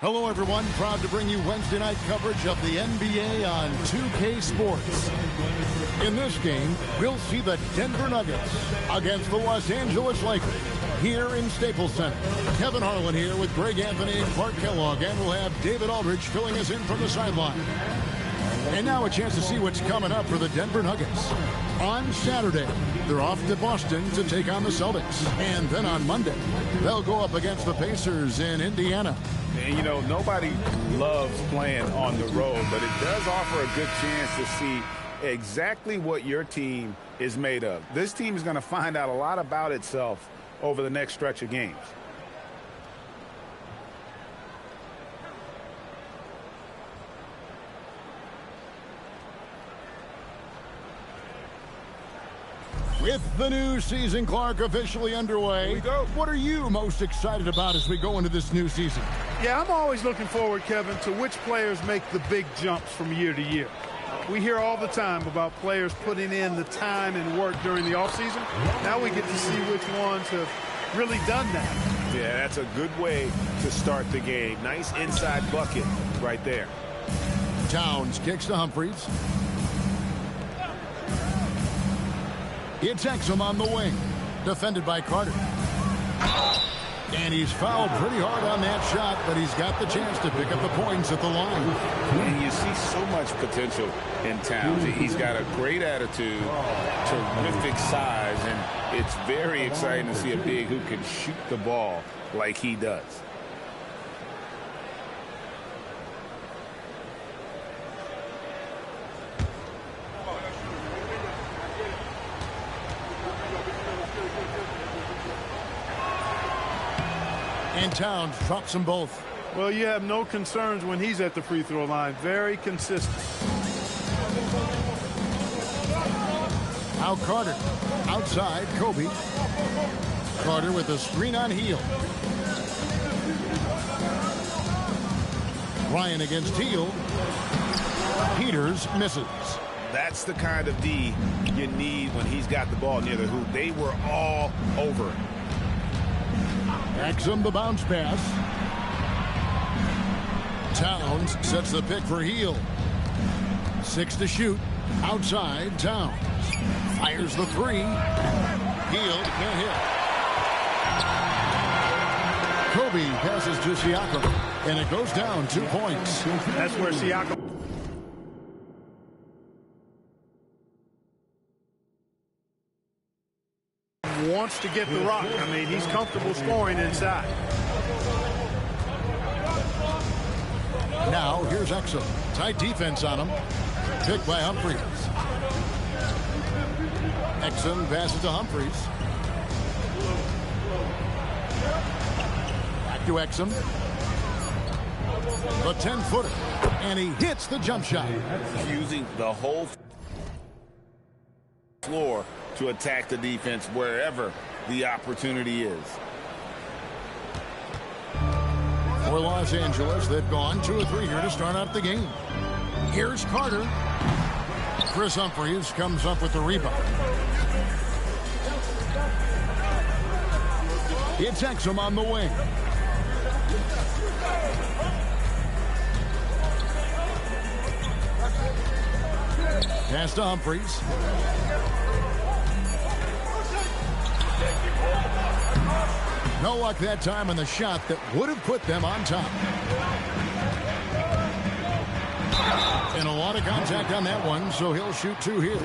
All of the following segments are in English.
Hello, everyone. Proud to bring you Wednesday night coverage of the NBA on 2K Sports. In this game, we'll see the Denver Nuggets against the Los Angeles Lakers here in Staples Center. Kevin Harlan here with Greg Anthony and Clark Kellogg, and we'll have David Aldridge filling us in from the sideline. And now a chance to see what's coming up for the Denver Nuggets. On Saturday, they're off to Boston to take on the Celtics. And then on Monday, they'll go up against the Pacers in Indiana. And, you know, nobody loves playing on the road, but it does offer a good chance to see exactly what your team is made of. This team is going to find out a lot about itself over the next stretch of games. With the new season, Clark, officially underway, here we go. What are you most excited about as we go into this new season? Yeah, I'm always looking forward, Kevin, to which players make the big jumps from year to year. We hear all the time about players putting in the time and work during the offseason. Now we get to see which ones have really done that. Yeah, that's a good way to start the game. Nice inside bucket right there. Towns kicks to Humphries. It's Exum on the wing, defended by Carter. And he's fouled pretty hard on that shot, but he's got the chance to pick up the points at the line. And you see so much potential in Towns. He's got a great attitude, terrific size, and it's very exciting to see a big who can shoot the ball like he does. And Towns drops them both. Well, you have no concerns when he's at the free throw line. Very consistent. Now Carter. Outside, Kobe. Carter with a screen on Heel. Ryan against Heel. Peters misses. That's the kind of D you need when he's got the ball near the hoop. They were all over it. Exum the bounce pass. Towns sets the pick for Heel. 6 to shoot. Outside, Towns. Fires the three. Heel can't hit. Kobe passes to Siakam. And it goes down 2 points. That's where Siakam wants to get the rock. I mean, he's comfortable scoring inside. Now, here's Exum. Tight defense on him. Picked by Humphries. Exum passes to Humphries. Back to Exum. The 10-footer. And he hits the jump shot. Using the whole floor to attack the defense wherever the opportunity is. For Los Angeles, they've gone 2 of 3 here to start out the game. Here's Carter. Chris Humphries comes up with the rebound. It's Exum on the wing. Pass to Humphries. No luck that time on the shot that would have put them on top. And a lot of contact on that one, so he'll shoot 2 here.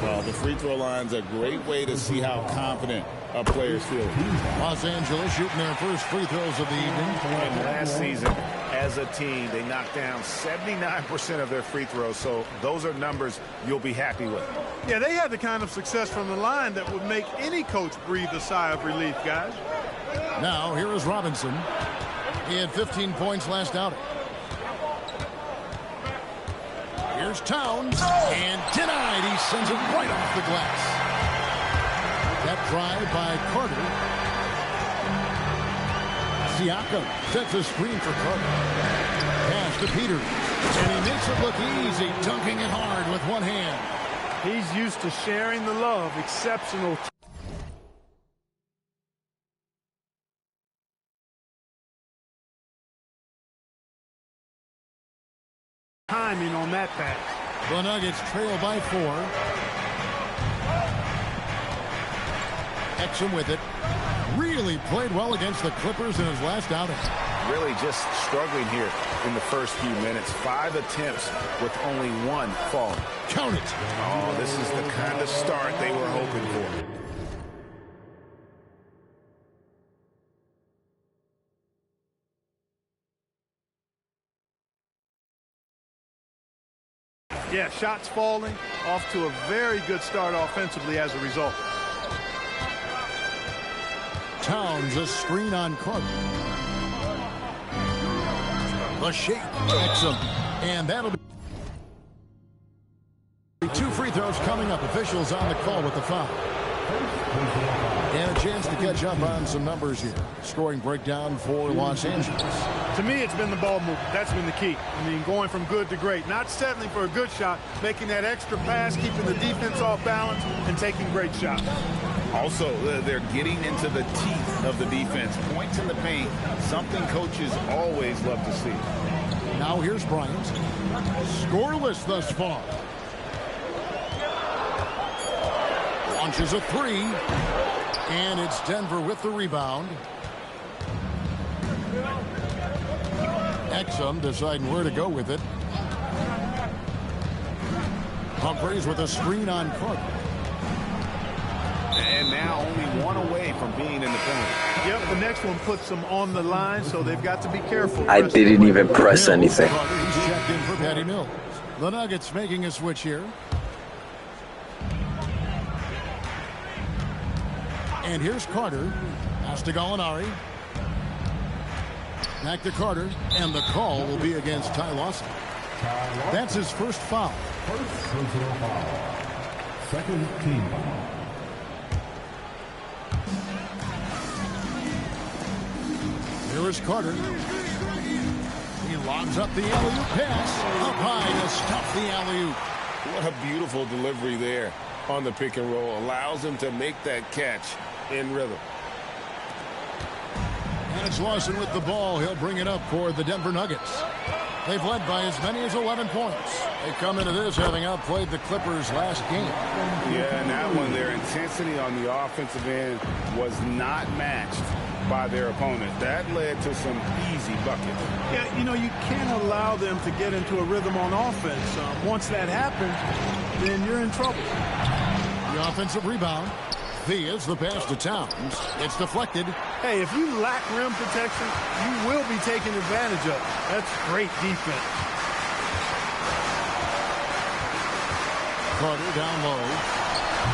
Well, the free throw line's a great way to see how confident a player's feeling. Los Angeles shooting their first free throws of the evening. And last season, as a team, they knocked down 79% of their free throws, so those are numbers you'll be happy with. Yeah, they had the kind of success from the line that would make any coach breathe a sigh of relief, guys. Now, here is Robinson. He had 15 points last outing. Here's Towns. And denied. He sends it right off the glass. That drive by Carter. Siakam sets a screen for Carter. Pass to Peters. And he makes it look easy, dunking it hard with one hand. He's used to sharing the love. Exceptional. timing on that pass. The Nuggets trail by 4. Exum with it. Really played well against the Clippers in his last outing. Really just struggling here in the first few minutes. 5 attempts with only 1 fall. Count it. Oh, this is the kind of start they were hoping for. Yeah, shots falling, off to a very good start offensively as a result. Towns a screen on Carter. The shake. Exum. And that'll be 2 free throws coming up. Officials on the call with the foul. And a chance to catch up on some numbers here. Scoring breakdown for Los Angeles. To me, it's been the ball movement. That's been the key. I mean, going from good to great. Not settling for a good shot, making that extra pass, keeping the defense off balance, and taking great shots. Also, they're getting into the teeth of the defense. Points in the paint, something coaches always love to see. Now here's Bryant. Scoreless thus far. Launches a 3. And it's Denver with the rebound. Exum deciding where to go with it. Humphreys with a screen on Carter. And now only 1 away from being in the penalty. Yep, the next one puts them on the line, so they've got to be careful. I didn't even press anything. He's checked in for Patty Mills. The Nuggets making a switch here. And here's Carter. Pass to Gallinari. Back to Carter. And the call will be against Ty Lawson. That's his first foul. First personal foul. Second team foul. Here is Carter. He lobs up the alley-oop pass. Up high to stop the alley-oop. What a beautiful delivery there on the pick and roll. Allows him to make that catch in rhythm. And it's Lawson with the ball. He'll bring it up for the Denver Nuggets. They've led by as many as 11 points. They come into this having outplayed the Clippers last game. Yeah, and that one, their intensity on the offensive end was not matched by their opponent. That led to some easy buckets. Yeah, you know, you can't allow them to get into a rhythm on offense. Once that happens, then you're in trouble. The offensive rebound. Thea's the pass to Towns. It's deflected. Hey, if you lack rim protection, you will be taken advantage of. That's great defense. Carter down low.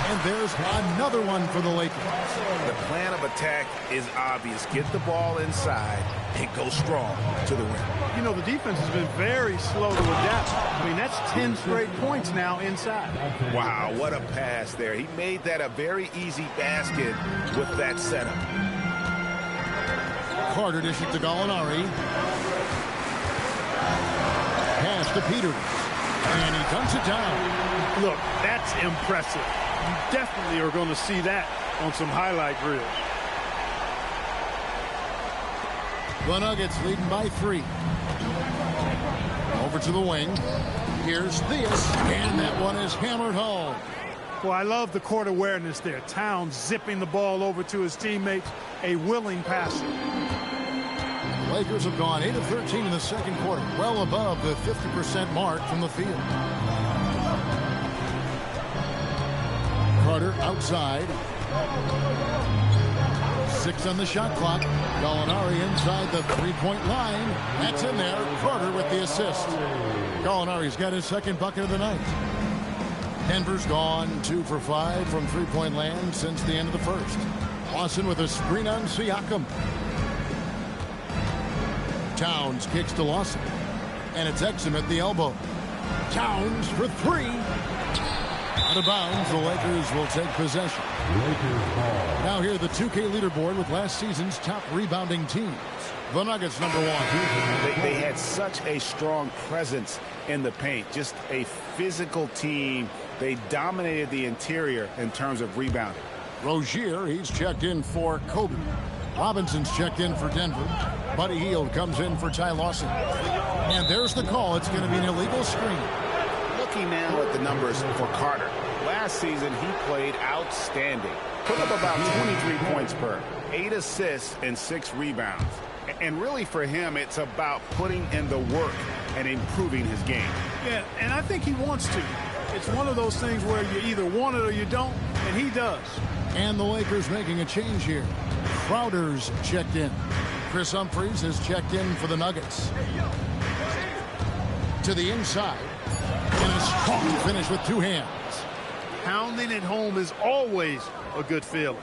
And there's another one for the Lakers. The plan of attack is obvious. Get the ball inside and go strong to the rim. You know, the defense has been very slow to adapt. I mean, that's 10 straight points now inside. Wow, what a pass there. He made that a very easy basket with that setup. Carter dishes to Gallinari. Pass to Peters. And he dunks it down. Look, that's impressive. You definitely are going to see that on some highlight reel. The Nuggets leading by 3. Over to the wing. Here's Theus. And that one is hammered home. Well, I love the court awareness there. Towns zipping the ball over to his teammates. A willing passer. The Lakers have gone 8 of 13 in the second quarter. Well above the 50% mark from the field. Carter outside. 6 on the shot clock. Gallinari inside the three-point line. That's in there. Carter with the assist. Gallinari's got his second bucket of the night. Denver's gone 2 for 5 from three-point land since the end of the first. Lawson with a screen on Siakam. Towns kicks to Lawson. And it's Exum at the elbow. Towns for 3. Out of bounds, the Lakers will take possession. Now here the 2K leaderboard with last season's top rebounding teams. The Nuggets number 1. They had such a strong presence in the paint. Just a physical team. They dominated the interior in terms of rebounding. Rozier, he's checked in for Kobe. Robinson's checked in for Denver. Buddy Hield comes in for Ty Lawson. And there's the call. It's going to be an illegal screen. Looking now at the numbers for Carter. Last season, he played outstanding. Put up about 23 points per, 8 assists, and 6 rebounds. And really for him, it's about putting in the work and improving his game. Yeah, and I think he wants to. It's one of those things where you either want it or you don't, and he does. And the Lakers making a change here. Crowder's checked in. Chris Humphries has checked in for the Nuggets. To the inside. And a strong finish with 2 hands. Pounding it home is always a good feeling.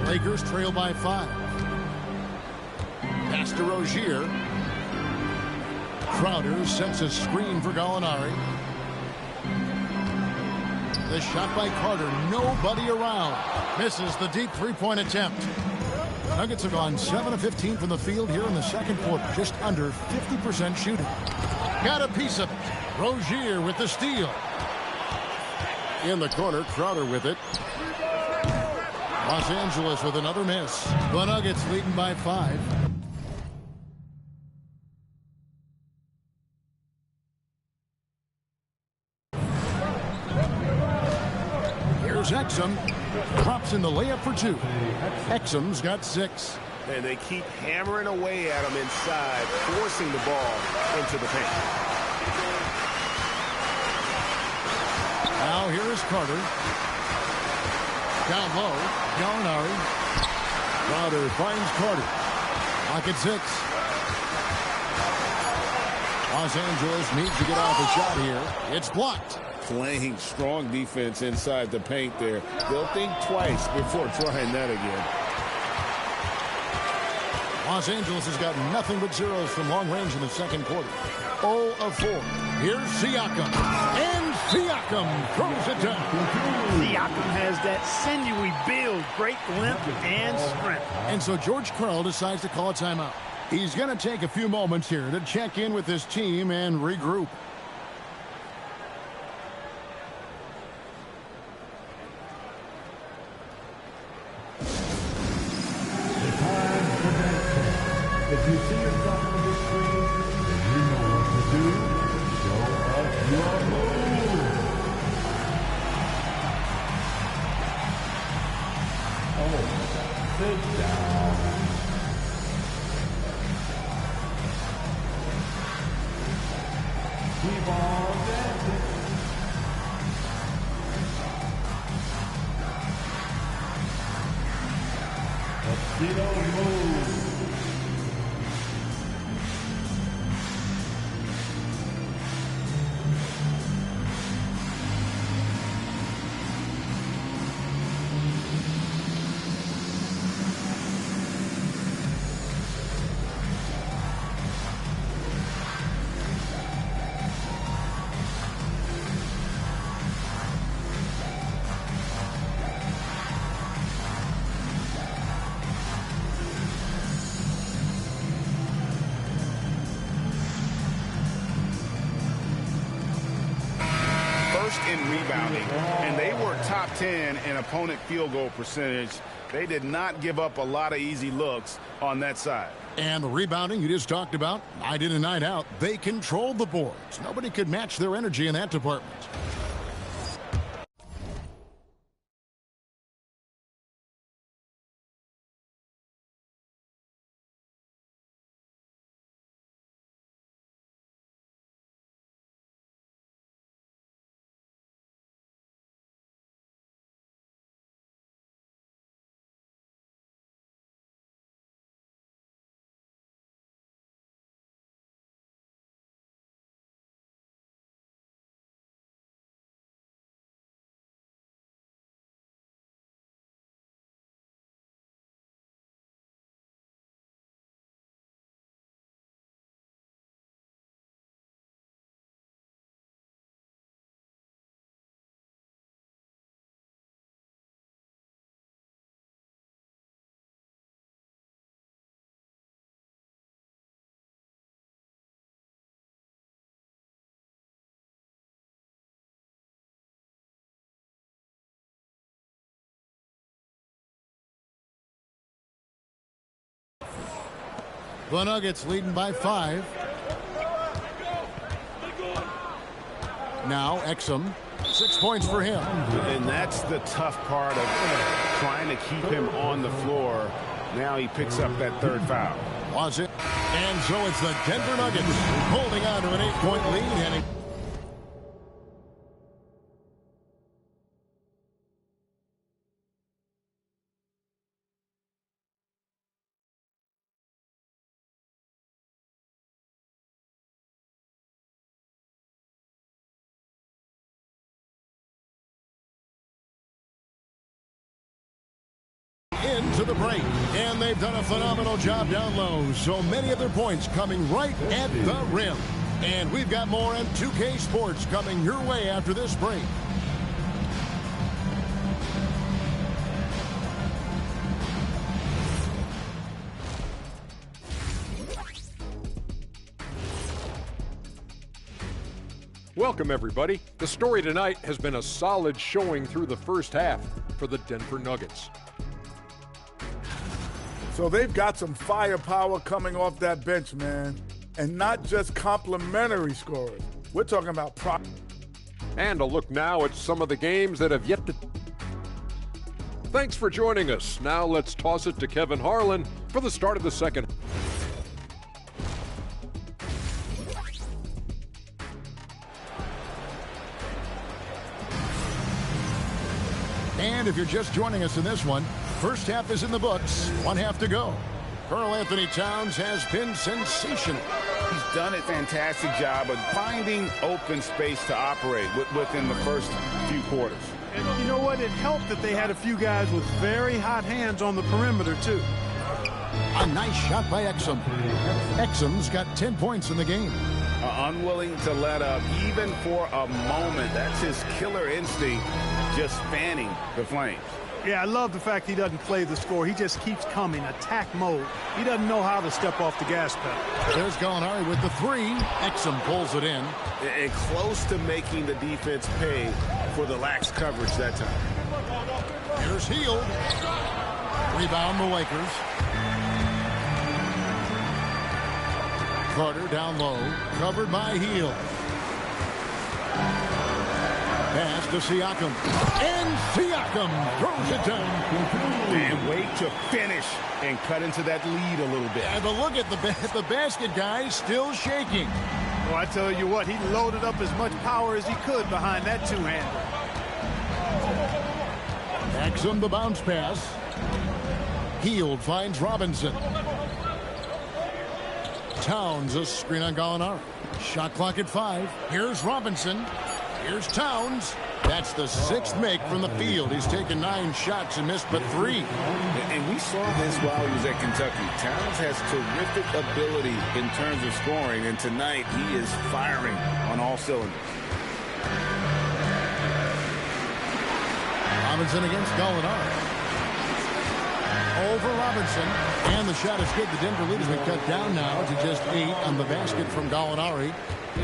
Lakers trail by 5. Pass to Rozier. Crowder sets a screen for Gallinari. The shot by Carter. Nobody around. Misses the deep three-point attempt. Nuggets have gone 7 of 15 from the field here in the second quarter. Just under 50% shooting. Got a piece of it. Rozier with the steal. In the corner, Crowder with it. Los Angeles with another miss. The Nuggets leading by 5. Here's Exum. Drops in the layup for 2. Exum's got 6. And they keep hammering away at him inside, forcing the ball into the paint. Now here is Carter. Down low, Gallinari. Crowder finds Carter. Lock at 6. Los Angeles needs to get off a shot here. It's blocked. Playing strong defense inside the paint there. They'll think twice before trying that again. Los Angeles has got nothing but zeros from long range in the second quarter. 0 of 4. Here's Siakam. And Siakam throws it down. Siakam has that sinewy build, great length and strength. And so George Karl decides to call a timeout. He's going to take a few moments here to check in with his team and regroup. If you see yourself on the screen, then you know what to do. Show us your move. Oh, sit down. Keep on dancing. Let's see those moves. In rebounding, and they were top 10 in opponent field goal percentage. They did not give up a lot of easy looks on that side. And the rebounding you just talked about, night in and night out, they controlled the boards. Nobody could match their energy in that department. The Nuggets leading by 5. Now Exum, 6 points for him. And that's the tough part of trying to keep him on the floor. Now he picks up that third foul. Was it? And so it's the Denver Nuggets holding on to an 8-point lead. And into the break, and they've done a phenomenal job down low. So many of their points coming right at the rim. And we've got more on 2K Sports coming your way after this break. Welcome, everybody. The story tonight has been a solid showing through the first half for the Denver Nuggets. So they've got some firepower coming off that bench, man. And not just complimentary scorers. We're talking about And a look now at some of the games that have yet to... Thanks for joining us. Now let's toss it to Kevin Harlan for the start of the second. And if you're just joining us in this one, first half is in the books. 1 half to go. Karl Anthony Towns has been sensational. He's done a fantastic job of finding open space to operate within the first few quarters. And you know what? It helped that they had a few guys with very hot hands on the perimeter, too. A nice shot by Exum. Exum's got 10 points in the game. Unwilling to let up even for a moment. That's his killer instinct, just fanning the flames. Yeah, I love the fact he doesn't play the score. He just keeps coming, attack mode. He doesn't know how to step off the gas pedal. There's Gallinari with the 3. Exum pulls it in. And close to making the defense pay for the lax coverage that time. Here's Hield. Rebound the Lakers. Carter down low, covered by Hield. Pass to Siakam. And Siakam throws it down. And wait to finish and cut into that lead a little bit. And but look at the basket, guys, still shaking. Well, I tell you what, he loaded up as much power as he could behind that two-hander. Exum the bounce pass. Hield finds Robinson. Towns, a screen on Gallinari. Shot clock at 5. Here's Robinson. Here's Towns. That's the 6th make from the field. He's taken 9 shots and missed but 3. And we saw this while he was at Kentucky. Towns has terrific ability in terms of scoring, and tonight he is firing on all cylinders. Robinson against Gallinari. Over Robinson, and the shot is good. The Denver lead has been cut down now to just 8 on the basket from Gallinari.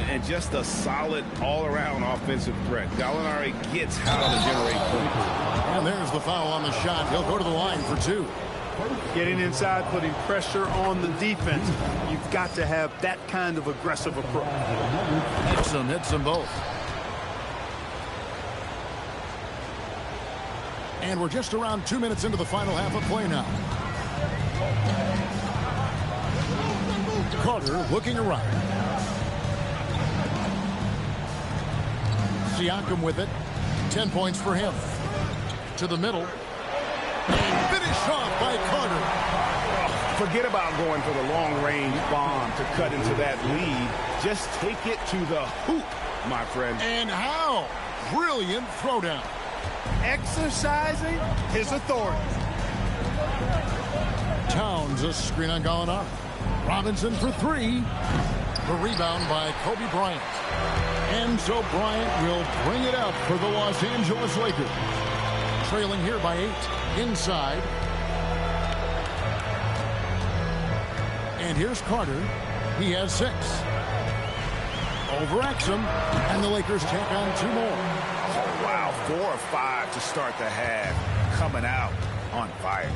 And just a solid all-around offensive threat. Gallinari gets how to generate points. And there's the foul on the shot. He'll go to the line for 2. Getting inside, putting pressure on the defense. You've got to have that kind of aggressive approach. Exum hits them both. And we're just around 2 minutes into the final half of play now. Carter looking around. Siakam with it. 10 points for him. To the middle. And finished off by Carter. Forget about going for the long-range bomb to cut into that lead. Just take it to the hoop, my friend. And how? Brilliant throwdown. Exercising his authority. Towns, a screen on Gallinari. Robinson for 3. The rebound by Kobe Bryant. And so Bryant will bring it up for the Los Angeles Lakers. Trailing here by 8. Inside. And here's Carter. He has 6. Over Exum. And the Lakers take on 2 more. Wow, 4 or 5 to start the half. Coming out on fire.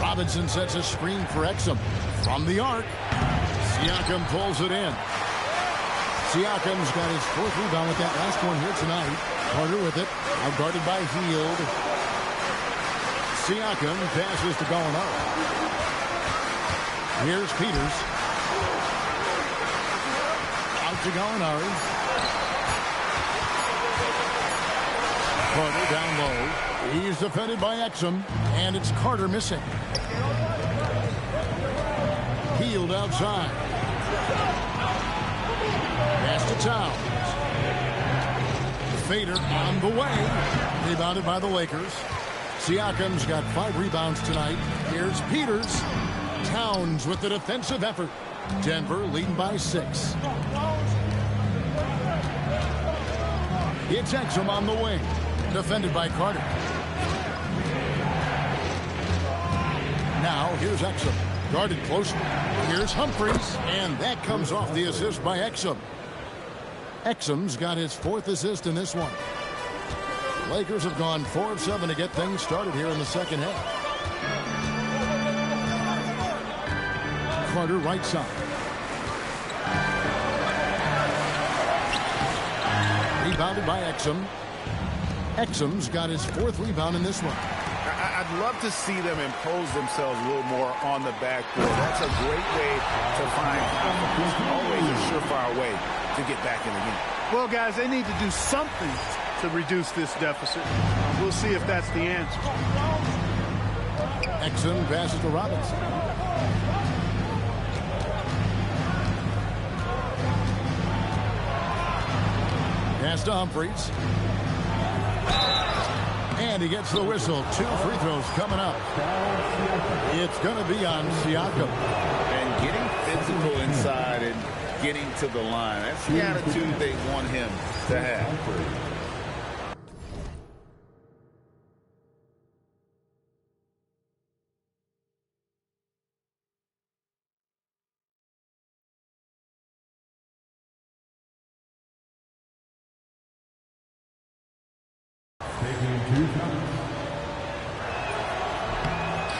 Robinson sets a screen for Exum. From the arc. Siakam pulls it in. Siakam's got his 4th rebound with that last one here tonight. Carter with it. Now guarded by Hield. Siakam passes to Gallinari. Here's Peters. Out to Gallinari. Carter down low. He's defended by Exum. And it's Carter missing. Hield outside. Pass to Towns. Fader on the way. Rebounded by the Lakers. Siakam's got 5 rebounds tonight. Here's Peters. Towns with the defensive effort. Denver leading by 6. It's Exum on the wing. Defended by Carter. Now here's Exum. Guarded closely. Here's Humphries. And that comes off the assist by Exum. Exum's got his 4th assist in this one. Lakers have gone 4 of 7 to get things started here in the second half. Carter right side. Rebounded by Exum. Exum's got his 4th rebound in this one. I'd love to see them impose themselves a little more on the backboard. That's a great way to find confidence. Always a surefire way to get back in the game. Well, guys, they need to do something to reduce this deficit. We'll see if that's the answer. Exum passes to Robinson. Pass to Humphries. And he gets the whistle. 2 free throws coming up. It's going to be on Siakam. And getting physical inside and getting to the line. That's the attitude they want him to have.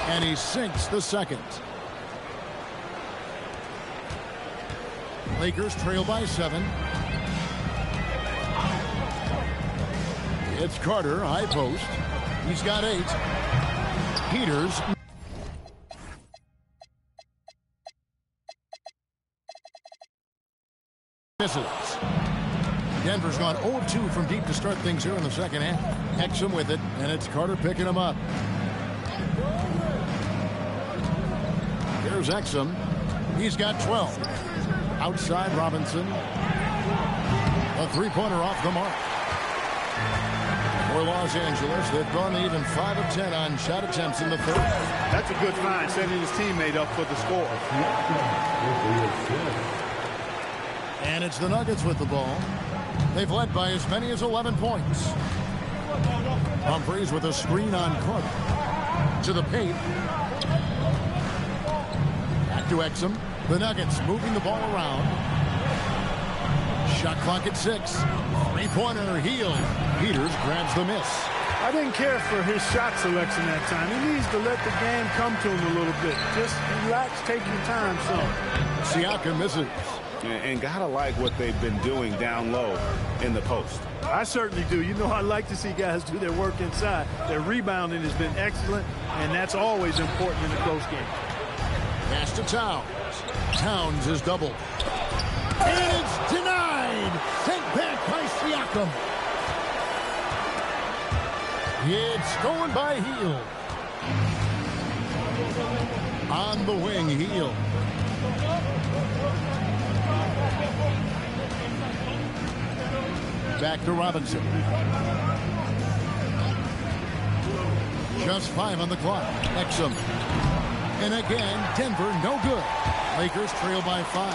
And he sinks the second. Lakers trail by 7. It's Carter, high post. He's got 8. Peters. Misses. Denver's gone 0-2 from deep to start things here in the second half. Exum with it, and it's Carter picking him up. Here's Exum. He's got 12. Outside Robinson. A 3-pointer off the mark. For Los Angeles, they've gone even 5 of 10 on shot attempts in the 3rd. That's a good find, setting his teammate up for the score. And it's the Nuggets with the ball. They've led by as many as 11 points. Humphries with a screen on Carter. To the paint. Back to Exum. The Nuggets moving the ball around. Shot clock at 6. 3-pointer, Hield. Peters grabs the miss. I didn't care for his shot selection that time. He needs to let the game come to him a little bit. Just relax, take your time some. Siakam misses. And gotta like what they've been doing down low in the post. I certainly do. You know, I like to see guys do their work inside. Their rebounding has been excellent, and that's always important in a close game. Pass to Towns. Towns is doubled. And it's denied. Sent back by Siakam. It's stolen by Hield. On the wing, Hield. Back to Robinson. Just 5 on the clock. Exum. And again, Denver no good. Lakers trail by 5.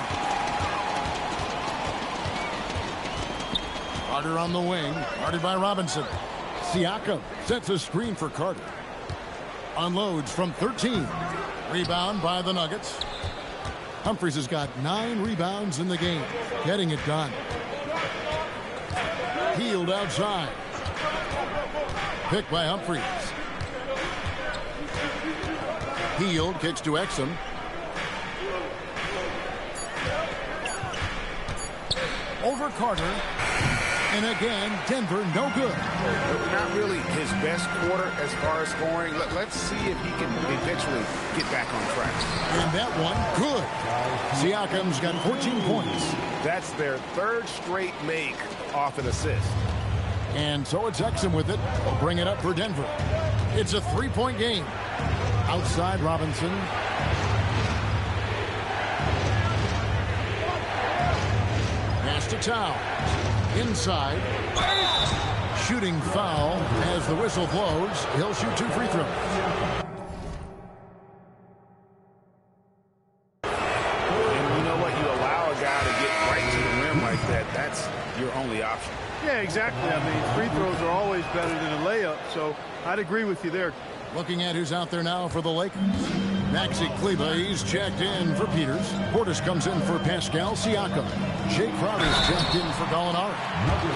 Carter on the wing. Guarded by Robinson. Siakam sets a screen for Carter. Unloads from 13. Rebound by the Nuggets. Humphries has got 9 rebounds in the game. Getting it done. Hield outside. Picked by Humphries. Hield kicks to Exum. over Carter. And again, Denver no good. Not really his best quarter as far as scoring. Let's see if he can eventually get back on track. And that one, good. Siakam's got 14 points. That's their third straight make off an assist. And so it's Exum with it. He'll bring it up for Denver. It's a 3-point game. Outside Robinson. Pass to Towns. Inside. Shooting foul as the whistle blows. He'll shoot 2 free throws. And you know what? You allow a guy to get right to the rim like that. That's your only option. Yeah, exactly. I mean, free throws are always better than a layup, so I'd agree with you there. Looking at who's out there now for the Lakers. Maxi Kleber, he's checked in for Peters. Portis comes in for Pascal Siakam. Jay Crowder's checked in for Gallinari.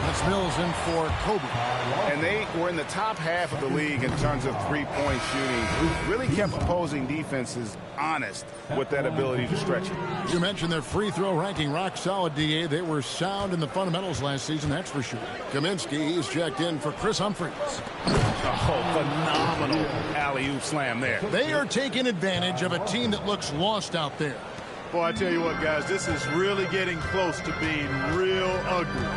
That's Mills in for Kobe. And they were in the top half of the league in terms of three-point shooting. Really kept opposing defenses honest with that ability to stretch it. You mentioned their free throw ranking rock solid, DA. They were sound in the fundamentals last season, that's for sure. Kaminsky, he's checked in for Chris Humphries. Oh, phenomenal alley-oop slam there. They are taking advantage of a team that looks lost out there. Boy, I tell you what, guys, this is really getting close to being real ugly.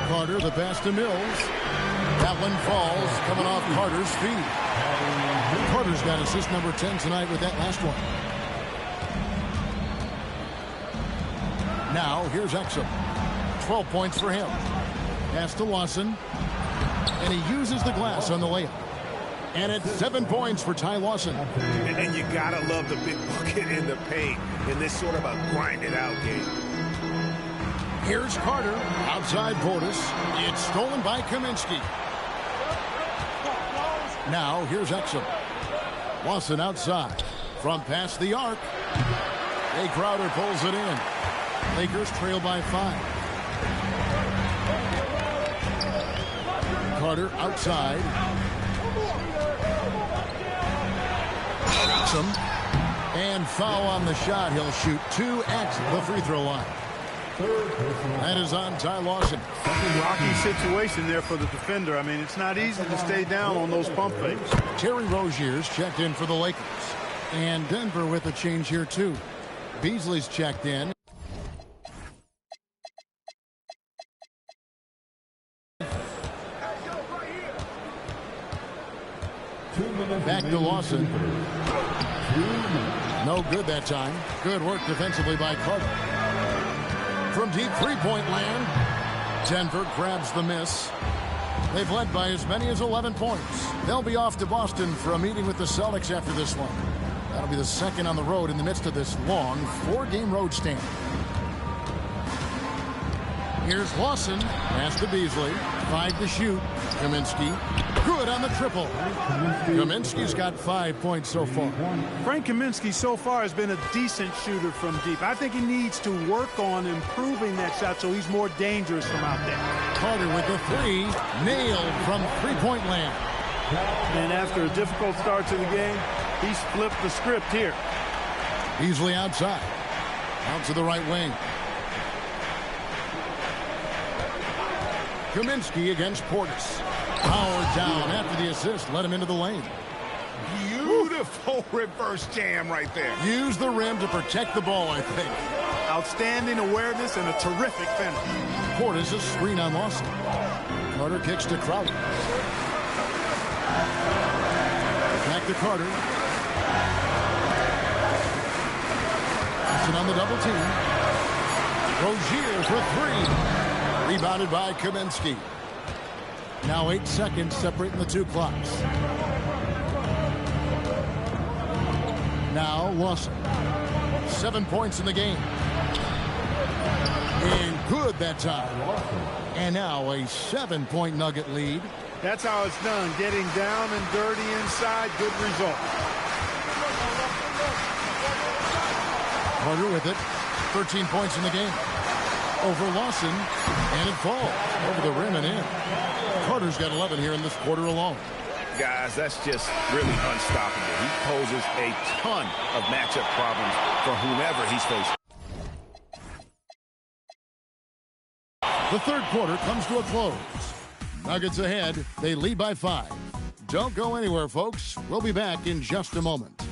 Carter, the pass to Mills. That one falls, coming off Carter's feet. Carter's got assist number 10 tonight with that last one. Now, here's Exum. 12 points for him. Pass to Lawson. And he uses the glass on the layup. And it's 7 points for Ty Lawson. And you gotta love the big bucket in the paint in this sort of a grinded-out game. Here's Carter. Outside Portis. It's stolen by Kaminsky. Now, here's Exum. Lawson outside. From past the arc. Jay Crowder pulls it in. Lakers trail by 5. Carter outside. Exum. And foul on the shot. He'll shoot 2 at the free throw line. That is on Ty Lawson. Rocky situation there for the defender. I mean, it's not easy to stay down on those pump fakes. Terry Rozier's checked in for the Lakers. And Denver with a change here, too. Beasley's checked in. Back to Lawson. No good that time. Good work defensively by Carter. From deep three-point land, Denver grabs the miss. They've led by as many as 11 points. They'll be off to Boston for a meeting with the Celtics after this one. That'll be the second on the road in the midst of this long 4-game road stand. Here's Lawson. Pass to Beasley. 5 to shoot. Kaminsky. Good on the triple. Kaminsky's got 5 points so far. Frank Kaminsky so far has been a decent shooter from deep. I think he needs to work on improving that shot so he's more dangerous from out there. Carter with the 3. Nailed from three-point land. And after a difficult start to the game, he's flipped the script here. Beasley outside. Out to the right wing. Kaminsky against Portis. Power down after the assist. Let him into the lane. Beautiful reverse jam right there. Use the rim to protect the ball, I think. Outstanding awareness and a terrific finish. Portis a screen on Lawson. Carter kicks to Crowder. Back to Carter. Lawson on the double team. Rozier for 3. Rebounded by Kaminsky. Now 8 seconds separating the 2 clocks. Now Lawson. 7 points in the game. And good that time. And now a 7-point Nugget lead. That's how it's done. Getting down and dirty inside. Good result. Carter with it. 13 points in the game. Over Lawson, and it falls over the rim and in. Carter's got 11 here in this quarter alone. Guys, that's just really unstoppable. He poses a ton of matchup problems for whomever he's facing. The third quarter comes to a close. Nuggets ahead. They lead by 5. Don't go anywhere, folks. We'll be back in just a moment.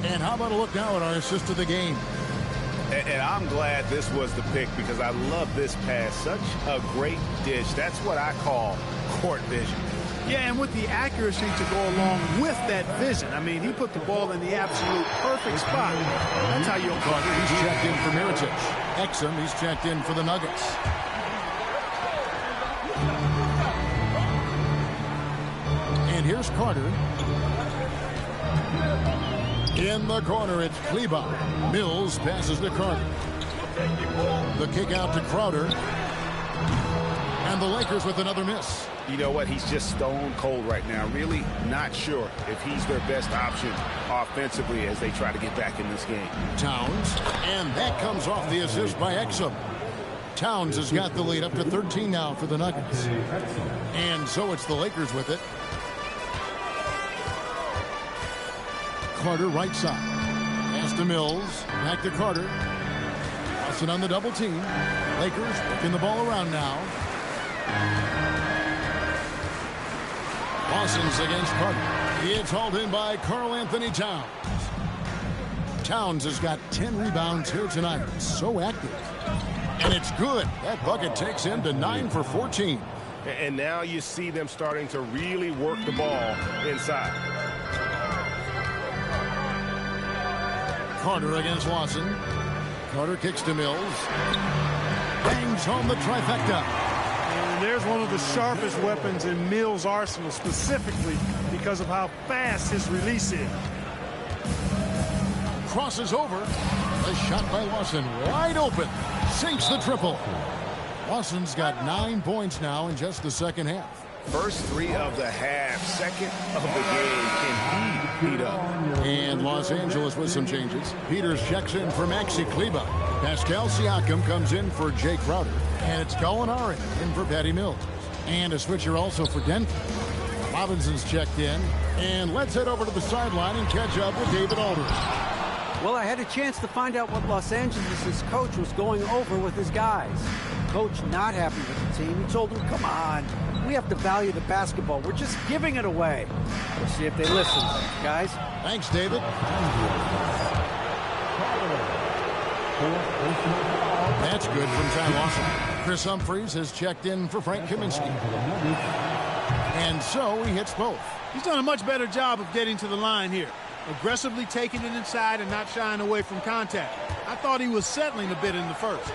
And how about a look now at our assist of the game? And I'm glad this was the pick because I love this pass. Such a great dish. That's what I call court vision. Yeah, and with the accuracy to go along with that vision. I mean, he put the ball in the absolute perfect spot. That's how you Carter, he's checked in for Mirotic. Exum, he's checked in for the Nuggets. And here's Carter. In the corner, it's Kleber. Mills passes to Carter. The kick out to Crowder. And the Lakers with another miss. You know what? He's just stone cold right now. Really not sure if he's their best option offensively as they try to get back in this game. Towns. And that comes off the assist by Exum. Towns has got the lead up to 13 now for the Nuggets. And so it's the Lakers with it. Carter right side. Pass to Mills. Back to Carter. Lawson on the double team. Lakers working the ball around now. Lawson's against Carter. It's hauled in by Karl Anthony Towns. Towns has got 10 rebounds here tonight. So active. And it's good. That bucket takes him to 9 for 14. And now you see them starting to really work the ball inside. Carter against Lawson. Carter kicks to Mills. Bangs home the trifecta. And there's one of the sharpest weapons in Mills' arsenal, specifically because of how fast his release is. Crosses over. A shot by Lawson. Wide open. Sinks the triple. Lawson's got 9 points now in just the second half. First 3 of the half, second of the game. Can he beat up? And Los Angeles with some changes. Peters checks in for Maxi Kleber. Pascal Siakam comes in for Jay Crowder. And it's Gallinari in for Patty Mills. And a switcher also for Denver. Robinson's checked in. And let's head over to the sideline and catch up with David Aldridge. Well, I had a chance to find out what Los Angeles' coach was going over with his guys. Coach not happy with the team. He told them, come on, we have to value the basketball. We're just giving it away. We'll see if they listen, guys. Thanks, David. That's good from Ty Lawson. Chris Humphries has checked in for Frank Kaminsky. And so he hits both. He's done a much better job of getting to the line here. Aggressively taking it inside and not shying away from contact. I thought he was settling a bit in the first.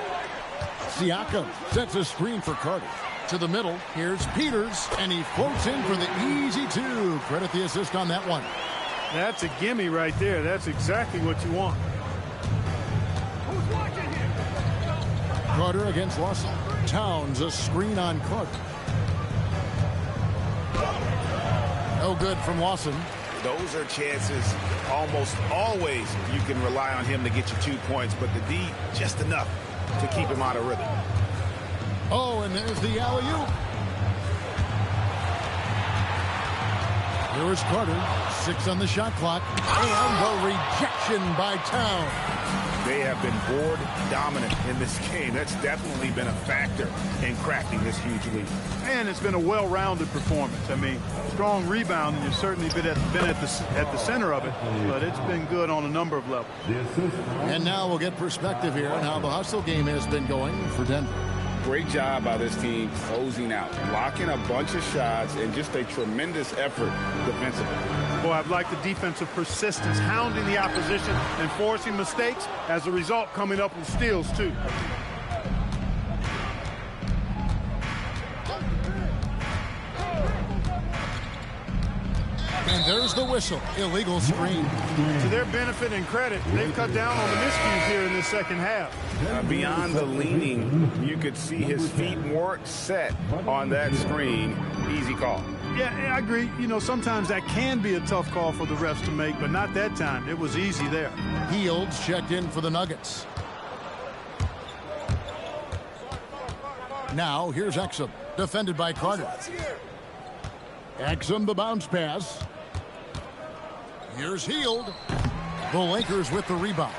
Siakam sets a screen for Carter. To the middle, here's Peters, and he floats in for the easy 2. Credit the assist on that one. That's a gimme right there. That's exactly what you want. Carter against Lawson. Towns, a screen on Carter. No good from Lawson. Those are chances almost always you can rely on him to get you 2 points, but the D, just enough to keep him out of rhythm. Oh, and there's the alley-oop. Here is Carter. 6 on the shot clock. And the rejection by Towns. They have been board dominant in this game. That's definitely been a factor in cracking this huge lead. And it's been a well-rounded performance. I mean, strong rebound, and you've certainly been at the center of it, but it's been good on a number of levels. And now we'll get perspective here on how the hustle game has been going for Denver. Great job by this team closing out, blocking a bunch of shots, and just a tremendous effort defensively. Boy, I've liked the defensive persistence, hounding the opposition and forcing mistakes. As a result, coming up with steals, too. And there's the whistle. Illegal screen. To their benefit and credit, they've cut down on the miscues here in this second half. Beyond the leaning, you could see his feet weren't set on that screen. Easy call. Yeah, I agree. You know, sometimes that can be a tough call for the refs to make, but not that time. It was easy there. Fields checked in for the Nuggets. Now here's Exum, defended by Carter. Exum the bounce pass. Here's Heald. The Lakers with the rebound.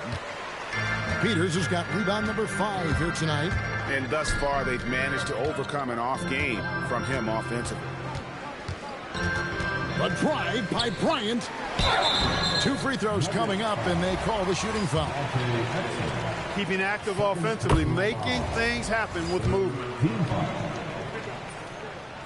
Peters has got rebound number 5 here tonight. And thus far, they've managed to overcome an off game from him offensively. A drive by Bryant. 2 free throws coming up, and they call the shooting foul. Keeping active offensively, making things happen with movement.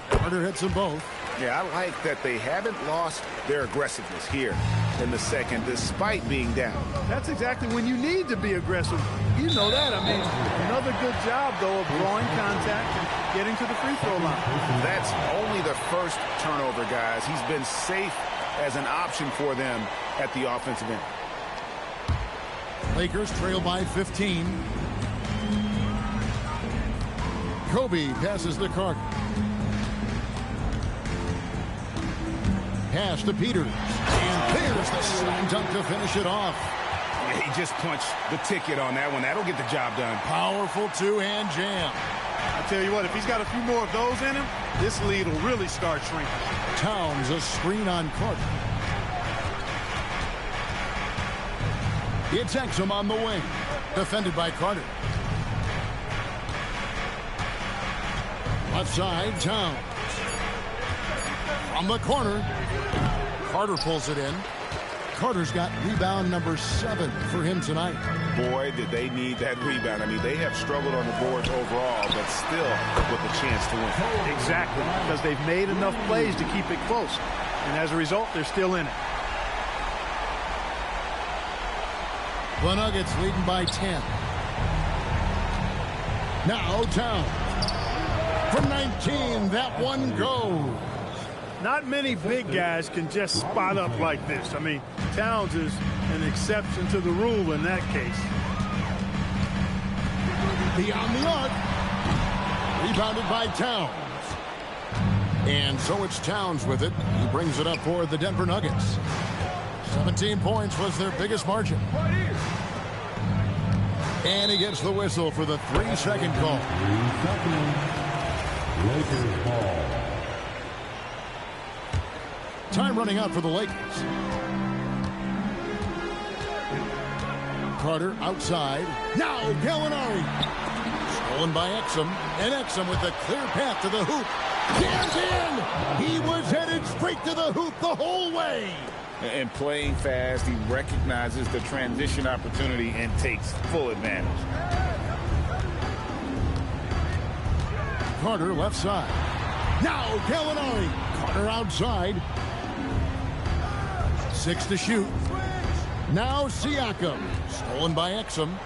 Carter hits them both. Yeah, I like that they haven't lost their aggressiveness here in the second, despite being down. That's exactly when you need to be aggressive. You know that. I mean, another good job, though, of drawing contact and getting to the free throw line. That's only the first turnover, guys. He's been safe as an option for them at the offensive end. Lakers trail by 15. Kobe passes to Carter. Pass to Peters. And there's the slam dunk to finish it off. Yeah, he just punched the ticket on that one. That'll get the job done. Powerful two-hand jam. I tell you what, if he's got a few more of those in him, this lead will really start shrinking. Towns a screen on Carter. It's Exum on the wing. Defended by Carter. Left side, Towns. From the corner. Carter pulls it in. Carter's got rebound number 7 for him tonight. Boy, did they need that rebound. I mean, they have struggled on the boards overall, but still with a chance to win. Exactly, because they've made enough plays to keep it close. And as a result, they're still in it. The Nuggets leading by 10. Now Towns. From 19, that one goes. Not many big guys can just spot up like this. I mean, Towns is an exception to the rule in that case. Beyond the arc. Rebounded by Towns. And so it's Towns with it. He brings it up for the Denver Nuggets. 17 points was their biggest margin. And he gets the whistle for the 3-second call. 3 seconds. Lakers ball. Time running out for the Lakers. Carter outside. Now Gallinari. Stolen by Exum. And Exum with a clear path to the hoop. Jams in. He was headed straight to the hoop the whole way. And playing fast, he recognizes the transition opportunity and takes full advantage. Carter left side. Now Gallinari. Carter outside. 6 to shoot. Now Siakam. Stolen by Exum.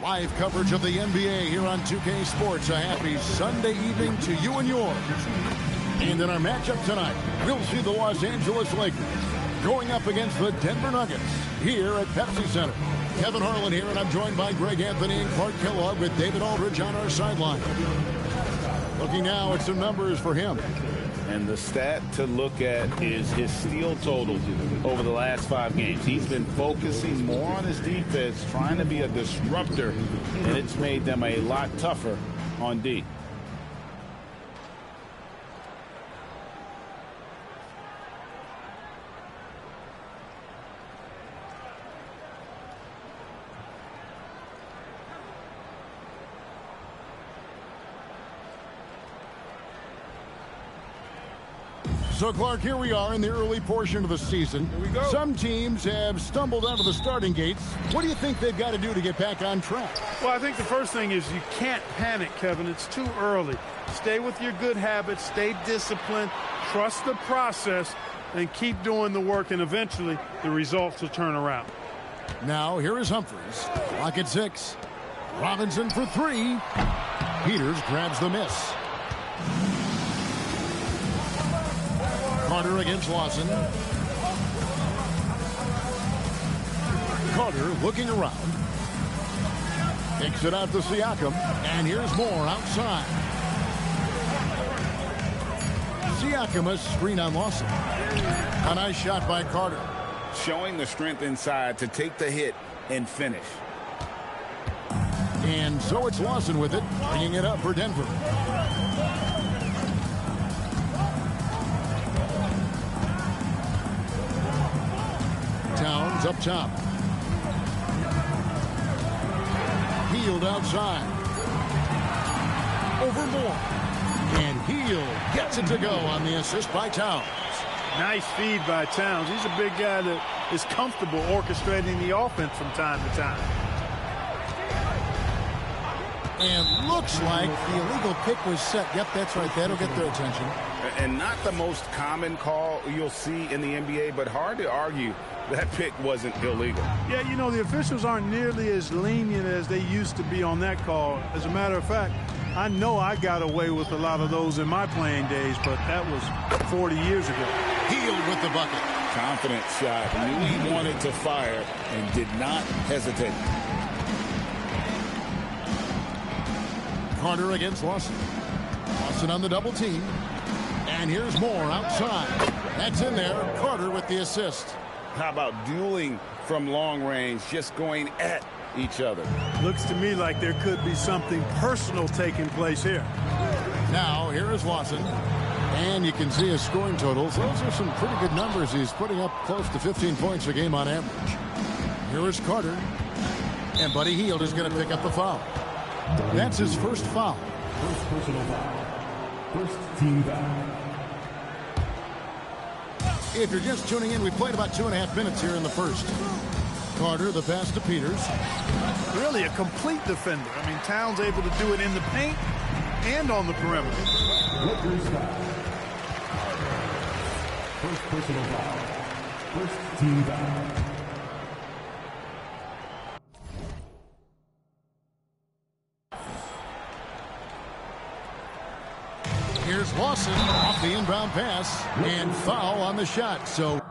Live coverage of the NBA here on 2K Sports. A happy Sunday evening to you and yours. And in our matchup tonight, we'll see the Los Angeles Lakers going up against the Denver Nuggets here at Pepsi Center. Kevin Harlan here, and I'm joined by Greg Anthony and Clark Kellogg with David Aldridge on our sideline. Looking now at some numbers for him. And the stat to look at is his steal total over the last 5 games. He's been focusing more on his defense, trying to be a disruptor, and it's made them a lot tougher on D. So, Clark, here we are in the early portion of the season. Here we go. Some teams have stumbled out of the starting gates. What do you think they've got to do to get back on track? Well, I think the first thing is you can't panic, Kevin. It's too early. Stay with your good habits. Stay disciplined. Trust the process and keep doing the work, and eventually the results will turn around. Now, here is Humphries. Clock at 6. Robinson for 3. Peters grabs the miss. Carter against Lawson. Carter looking around. Takes it out to Siakam. And here's more outside. Siakam, a screen on Lawson. A nice shot by Carter. Showing the strength inside to take the hit and finish. And so it's Lawson with it, bringing it up for Denver. Towns up top. Hield outside. Over Moore. And Hield gets it to go on the assist by Towns. Nice feed by Towns. He's a big guy that is comfortable orchestrating the offense from time to time. And looks like the illegal pick was set. Yep, that's right. That'll get their attention. And not the most common call you'll see in the NBA, but hard to argue that pick wasn't illegal. Yeah, you know, the officials aren't nearly as lenient as they used to be on that call. As a matter of fact, I know I got away with a lot of those in my playing days, but that was 40 years ago. Hield with the bucket. Confident shot. Knew he wanted to fire and did not hesitate. Carter against Lawson. Lawson on the double team. And here's Moore outside. That's in there. Carter with the assist. How about dueling from long range, just going at each other? Looks to me like there could be something personal taking place here. Now, here is Lawson. And you can see his scoring totals. Those are some pretty good numbers. He's putting up close to 15 points a game on average. Here is Carter. And Buddy Hield is going to pick up the foul. That's his first foul. First personal foul. First team foul. If you're just tuning in, we played about 2.5 minutes here in the first. Carter, the pass to Peters. Really a complete defender. I mean, Towns able to do it in the paint and on the perimeter. Lakers foul. First personal foul. First team foul. Here's Lawson off the inbound pass and foul on the shot. So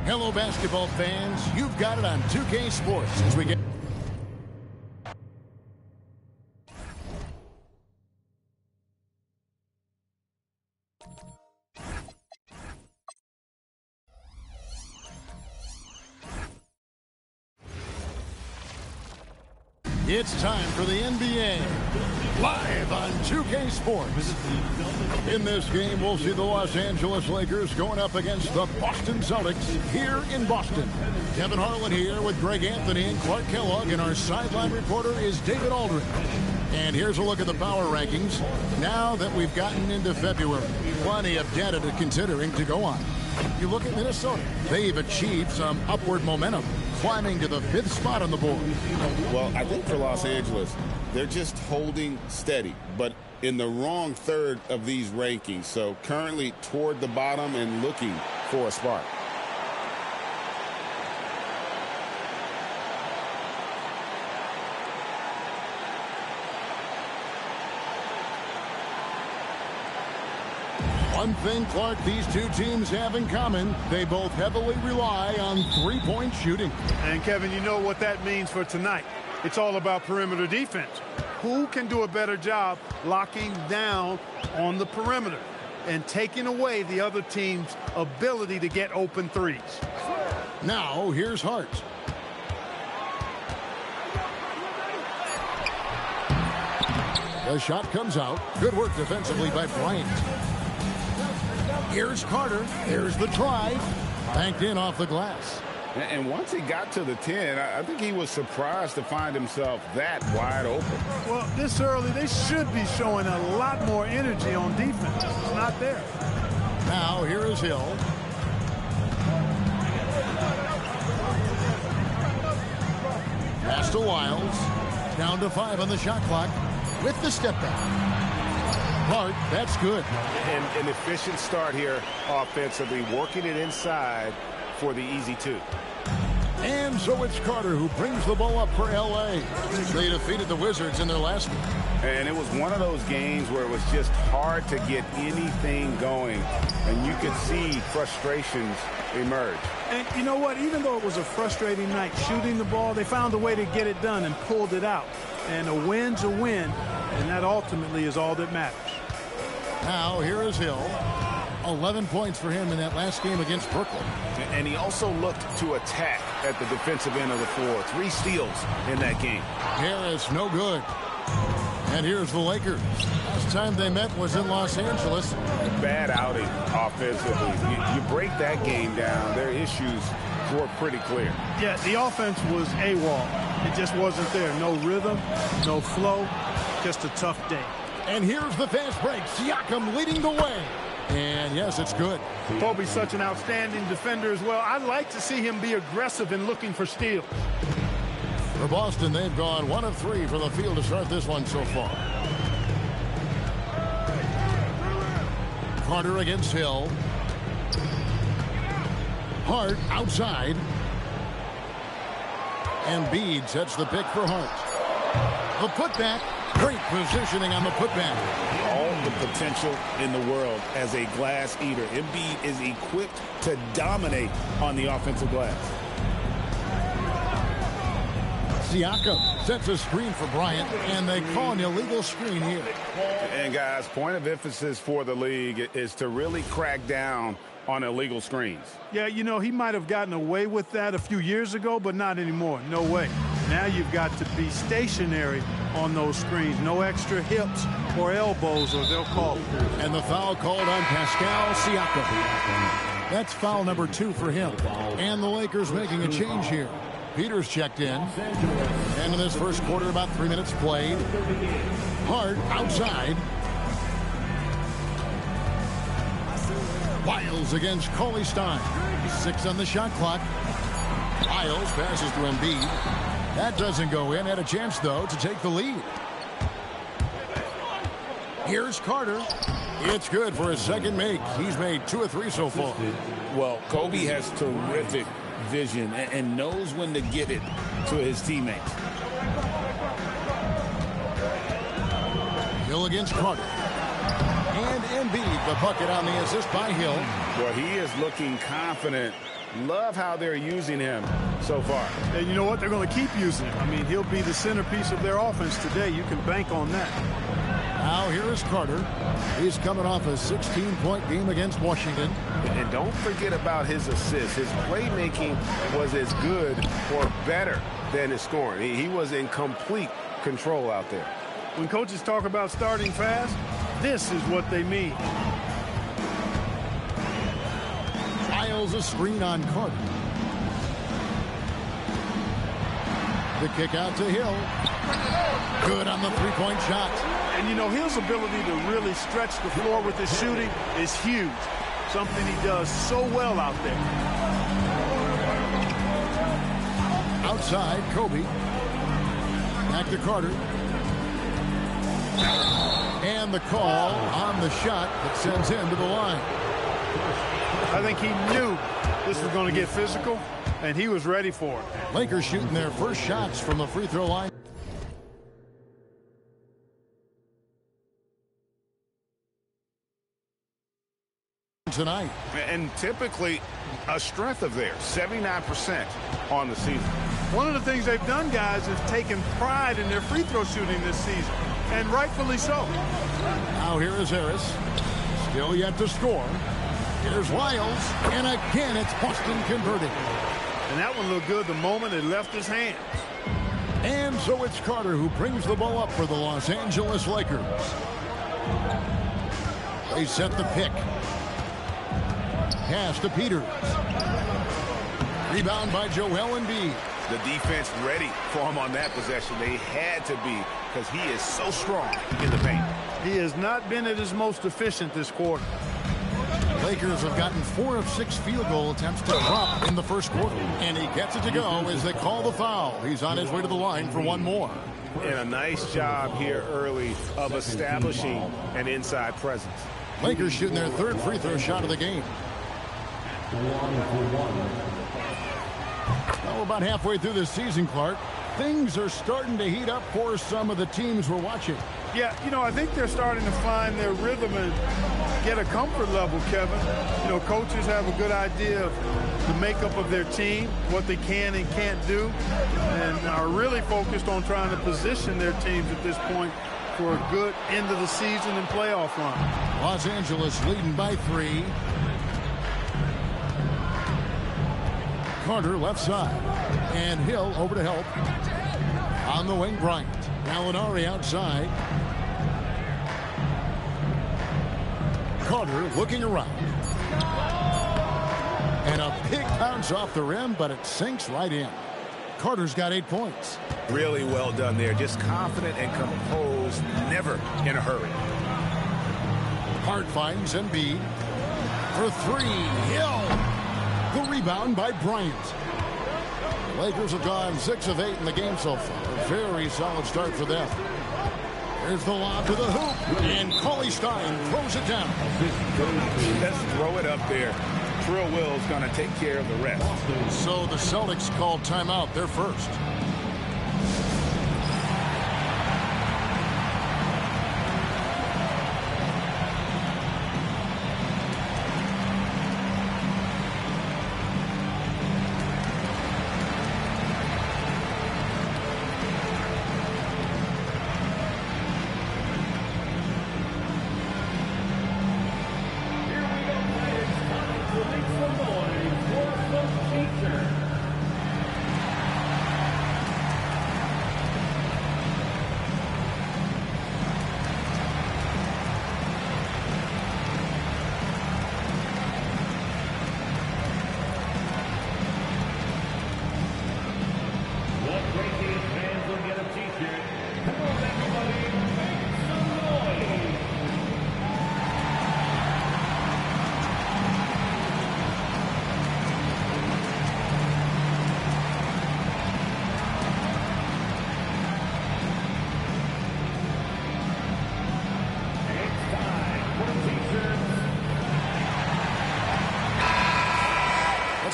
Hello, basketball fans. You've got it on 2K Sports as we get... It's time for the NBA, live on 2K Sports. In this game, we'll see the Los Angeles Lakers going up against the Boston Celtics here in Boston. Kevin Harlan here with Greg Anthony and Clark Kellogg, and our sideline reporter is David Aldridge. And here's a look at the power rankings now that we've gotten into February. Plenty of data to considering to go on. You look at Minnesota. They've achieved some upward momentum, climbing to the 5th spot on the board. Well, I think for Los Angeles, they're just holding steady, but in the wrong third of these rankings. So currently toward the bottom and looking for a spark. One thing, Clark, these two teams have in common, they both heavily rely on three-point shooting. And, Kevin, you know what that means for tonight. It's all about perimeter defense. Who can do a better job locking down on the perimeter and taking away the other team's ability to get open threes? Now, here's Hart. The shot comes out. Good work defensively by Bryant. Here's Carter. There's the drive. Banked in off the glass. And once he got to the 10, I think he was surprised to find himself that wide open. Well, this early, they should be showing a lot more energy on defense. It's not there. Now, here is Hill. Pass to Wiles. Down to 5 on the shot clock with the step back. Hart, that's good. And an efficient start here offensively, working it inside for the easy 2. And so it's Carter who brings the ball up for L.A. They defeated the Wizards in their last game. And it was one of those games where it was just hard to get anything going. And you could see frustrations emerge. And you know what? Even though it was a frustrating night shooting the ball, they found a way to get it done and pulled it out. And a win's a win, and that ultimately is all that matters. Now, here is Hill. 11 points for him in that last game against Brooklyn. And he also looked to attack at the defensive end of the floor. 3 steals in that game. Harris, no good. And here's the Lakers. Last time they met was in Los Angeles. Bad outing offensively. You break that game down, their issues were pretty clear. Yeah, the offense was AWOL. It just wasn't there. No rhythm, no flow, just a tough day. And here's the fast break. Siakam leading the way. And yes, it's good. Kobe's such an outstanding defender as well. I'd like to see him be aggressive in looking for steals. For Boston, they've gone 1 of 3 from the field to start this one so far. Carter against Hill. Hart outside. And Embiid sets the pick for Hart. The putback. Great positioning on the putback. All the potential in the world as a glass eater. Embiid is equipped to dominate on the offensive glass. Siakam sets a screen for Bryant, and they call an illegal screen here. And guys, point of emphasis for the league is to really crack down on illegal screens. Yeah, you know, he might have gotten away with that a few years ago, but not anymore. No way. Now you've got to be stationary on those screens. No extra hips or elbows, or they'll call it. And the foul called on Pascal Siakam. That's foul number 2 for him. And the Lakers making a change here. Peters checked in. And in this first quarter, about 3 minutes played. Hart outside. Wiles against Cauley Stein. 6 on the shot clock. Wiles passes to Embiid. That doesn't go in. Had a chance, though, to take the lead. Here's Carter. It's good for his second make. He's made 2 of 3 so far. Well, Kobe has terrific vision and knows when to get it to his teammates. Hill against Carter. And Embiid, the bucket on the assist by Hill. Well, he is looking confident Love how they're using him so far. And you know what? They're going to keep using him. I mean, he'll be the centerpiece of their offense today. You can bank on that. Now here is Carter. He's coming off a 16-point game against Washington. And don't forget about his assists. His playmaking was as good or better than his scoring. He was in complete control out there. When coaches talk about starting fast, this is what they mean. Files a screen on Carter. The kick out to Hill. Good on the three-point shot. And, you know, Hill's ability to really stretch the floor with his shooting is huge. Something he does so well out there. Outside, Kobe. Back to Carter. And the call on the shot that sends him to the line. I think he knew this was going to get physical, and he was ready for it. Lakers shooting their first shots from the free throw line tonight. And typically a strength of theirs, 79% on the season. One of the things they've done, guys, is taken pride in their free throw shooting this season, and rightfully so. Now here is Harris. Still yet to score. Here's Wiles, and again it's Boston converting. And that one looked good the moment it left his hands. And so it's Carter who brings the ball up for the Los Angeles Lakers. They set the pick. Pass to Peters. Rebound by Joel Embiid. The defense ready for him on that possession. They had to be, because he is so strong in the paint. He has not been at his most efficient this quarter. Lakers have gotten 4 of 6 field goal attempts to drop in the first quarter. And he gets it to go as they call the foul. He's on his way to the line for one more. And a nice job here early of establishing an inside presence. Lakers shooting their third free throw shot of the game. Well, we're about halfway through this season, Clark. Things are starting to heat up for some of the teams we're watching. Yeah, you know, I think they're starting to find their rhythm and get a comfort level, Kevin. You know, coaches have a good idea of the makeup of their team, what they can and can't do, and are really focused on trying to position their teams at this point for a good end of the season and playoff run. Los Angeles leading by 3. Carter left side. And Hill over to help. On the wing, Bryant. Gallinari outside. Carter looking around. And a big bounce off the rim, but it sinks right in. Carter's got 8 points. Really well done there. Just confident and composed, never in a hurry. Hart finds Embiid for 3. Hill. The rebound by Bryant. The Lakers have gone 6 of 8 in the game so far. A very solid start for them. Here's the lob to the hoop. And Cauley Stein throws it down. Let's throw it up there. Trill Will's going to take care of the rest. So the Celtics called timeout. They're first.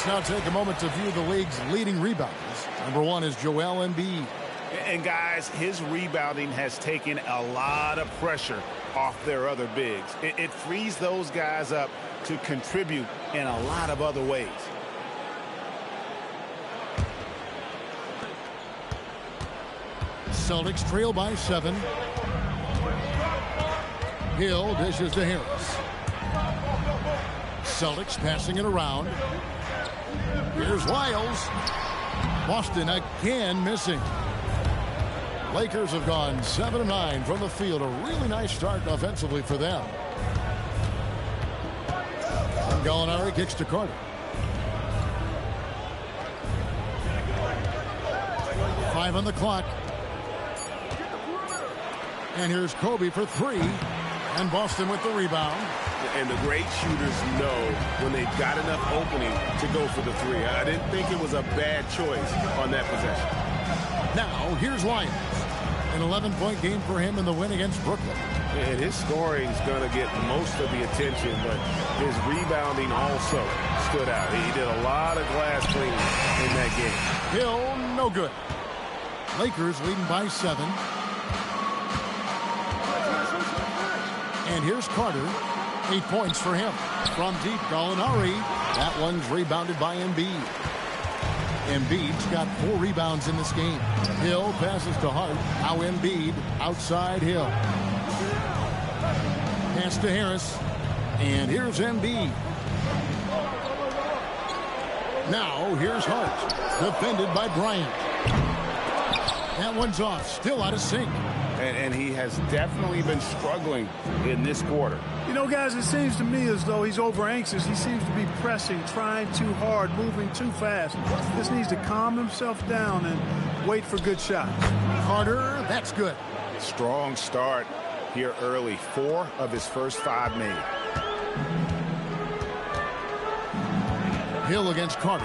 Now take a moment to view the league's leading rebounders. Number 1 is Joel Embiid. And guys, his rebounding has taken a lot of pressure off their other bigs. It frees those guys up to contribute in a lot of other ways. Celtics trail by 7. Hill dishes to Harris. Celtics passing it around. Here's Wiles. Boston again missing. Lakers have gone 7 of 9 from the field. A really nice start offensively for them. And Gallinari kicks to Carter. 5 on the clock. And here's Kobe for 3. And Boston with the rebound. And the great shooters know when they've got enough opening to go for the 3. I didn't think it was a bad choice on that possession. Now, here's Wiles. An 11-point game for him in the win against Brooklyn. And his scoring is going to get most of the attention, but his rebounding also stood out. He did a lot of glass cleaning in that game. Hill, no good. Lakers leading by 7. And here's Carter. 8 points for him. From deep, Gallinari. That one's rebounded by Embiid. Embiid's got 4 rebounds in this game. Hill passes to Hart. Now Embiid outside Hill. Pass to Harris. And here's Embiid. Now here's Hart. Defended by Bryant. That one's off. Still out of sync. And he has definitely been struggling in this quarter. You know, guys, it seems to me as though he's over anxious. He seems to be pressing, trying too hard, moving too fast. Just needs to calm himself down and wait for good shots. Carter, that's good. Strong start here early. 4 of his first 5 made. Hill against Carter.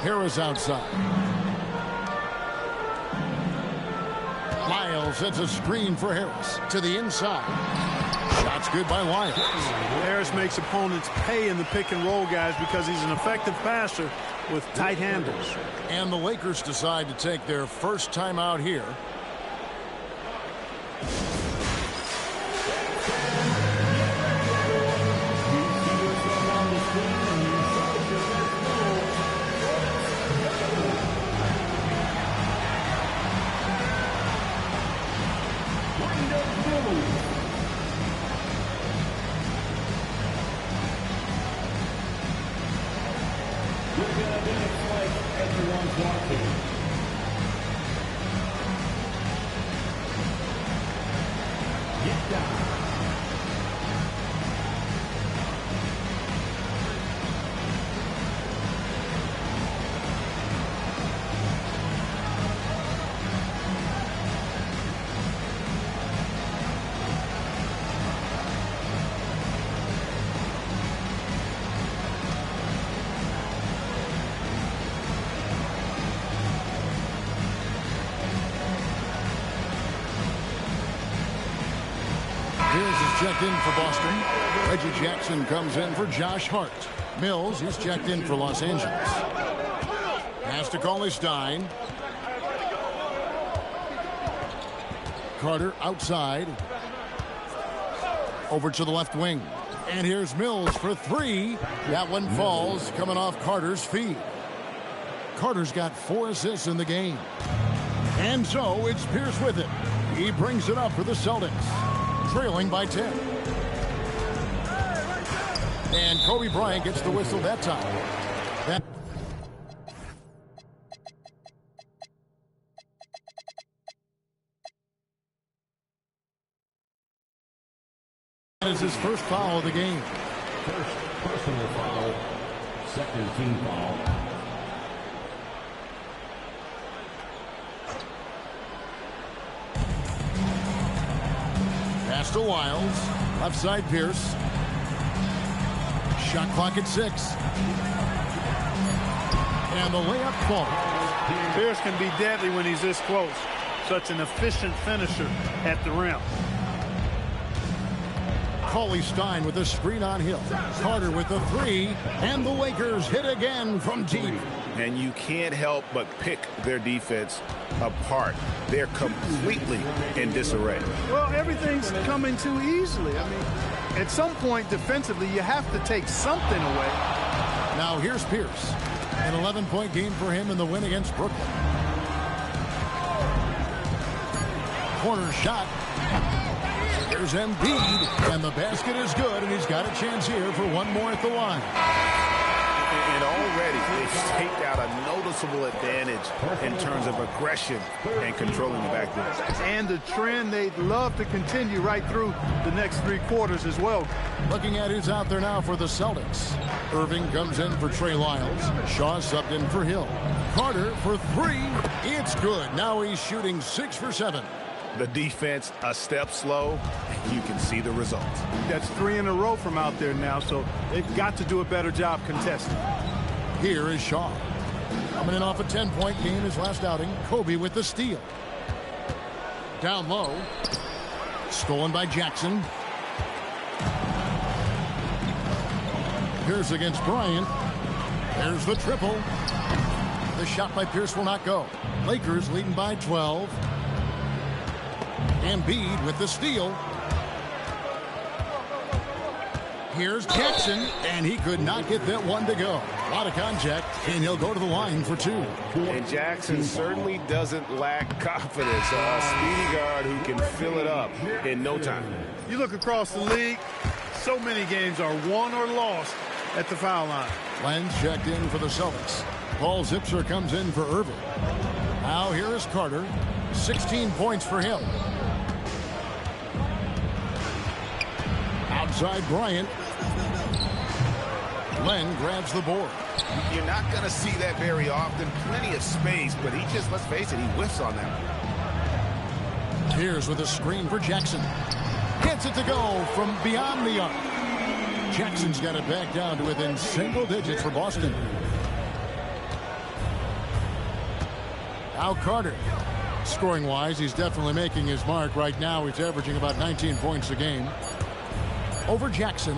Harris outside. Wiles sets a screen for Harris to the inside. Shots good by Wiles. Harris makes opponents pay in the pick and roll, guys, because he's an effective passer with tight handles. And the Lakers decide to take their first time out here. Checked in for Boston. Reggie Jackson comes in for Josh Hart. Mills is checked in for Los Angeles. Pass to Cauley-Stein. Carter outside. Over to the left wing. And here's Mills for 3. That one falls, coming off Carter's feet. Carter's got 4 assists in the game. And so it's Pierce with it. He brings it up for the Celtics. Trailing by 10. And Kobe Bryant gets the whistle that time. That is his first foul of the game. First personal foul, second team foul. Pass to Wiles. Left side Pierce. Shot clock at 6. And the layup falls. Pierce can be deadly when he's this close. Such an efficient finisher at the rim. Cauley-Stein with a screen on Hill. Carter with the 3. And the Lakers hit again from deep. And you can't help but pick their defense apart. They're completely in disarray. Well, everything's coming too easily. I mean, at some point defensively, you have to take something away. Now here's Pierce. An 11-point game for him in the win against Brooklyn. corner shot. Here's Embiid, and the basket is good, and he's got a chance here for one more at the line. And already they've staked out a noticeable advantage in terms of aggression and controlling the backboard. And the trend they'd love to continue right through the next 3 quarters as well. Looking at who's out there now for the Celtics. Irving comes in for Trey Lyles. Shaw subbed in for Hill. Carter for 3. It's good. Now he's shooting 6 for 7. The defense a step slow, and you can see the result. That's 3 in a row from out there now, so they've got to do a better job contesting. Here is Shaw. Coming in off a 10-point game his last outing. Kobe with the steal. Down low. Stolen by Jackson. Pierce against Bryant. There's the triple. The shot by Pierce will not go. Lakers leading by 12. Embiid with the steal. Here's Jackson, and he could not get that one to go. A lot of contact, and he'll go to the line for 2. And Jackson certainly doesn't lack confidence. A speedy guard who can fill it up in no time. You look across the league, so many games are won or lost at the foul line. Lenz checked in for the Celtics. Paul Zipser comes in for Irving. Now here is Carter. 16 points for him. Outside Bryant. Len grabs the board. You're not going to see that very often. Plenty of space, but he just, let's face it, he whiffs on that. Here's with a screen for Jackson. Gets it to go from beyond the arc. Jackson's got it back down to within single digits for Boston. Now Carter. Scoring-wise, he's definitely making his mark. Right now, he's averaging about 19 points a game. Over Jackson.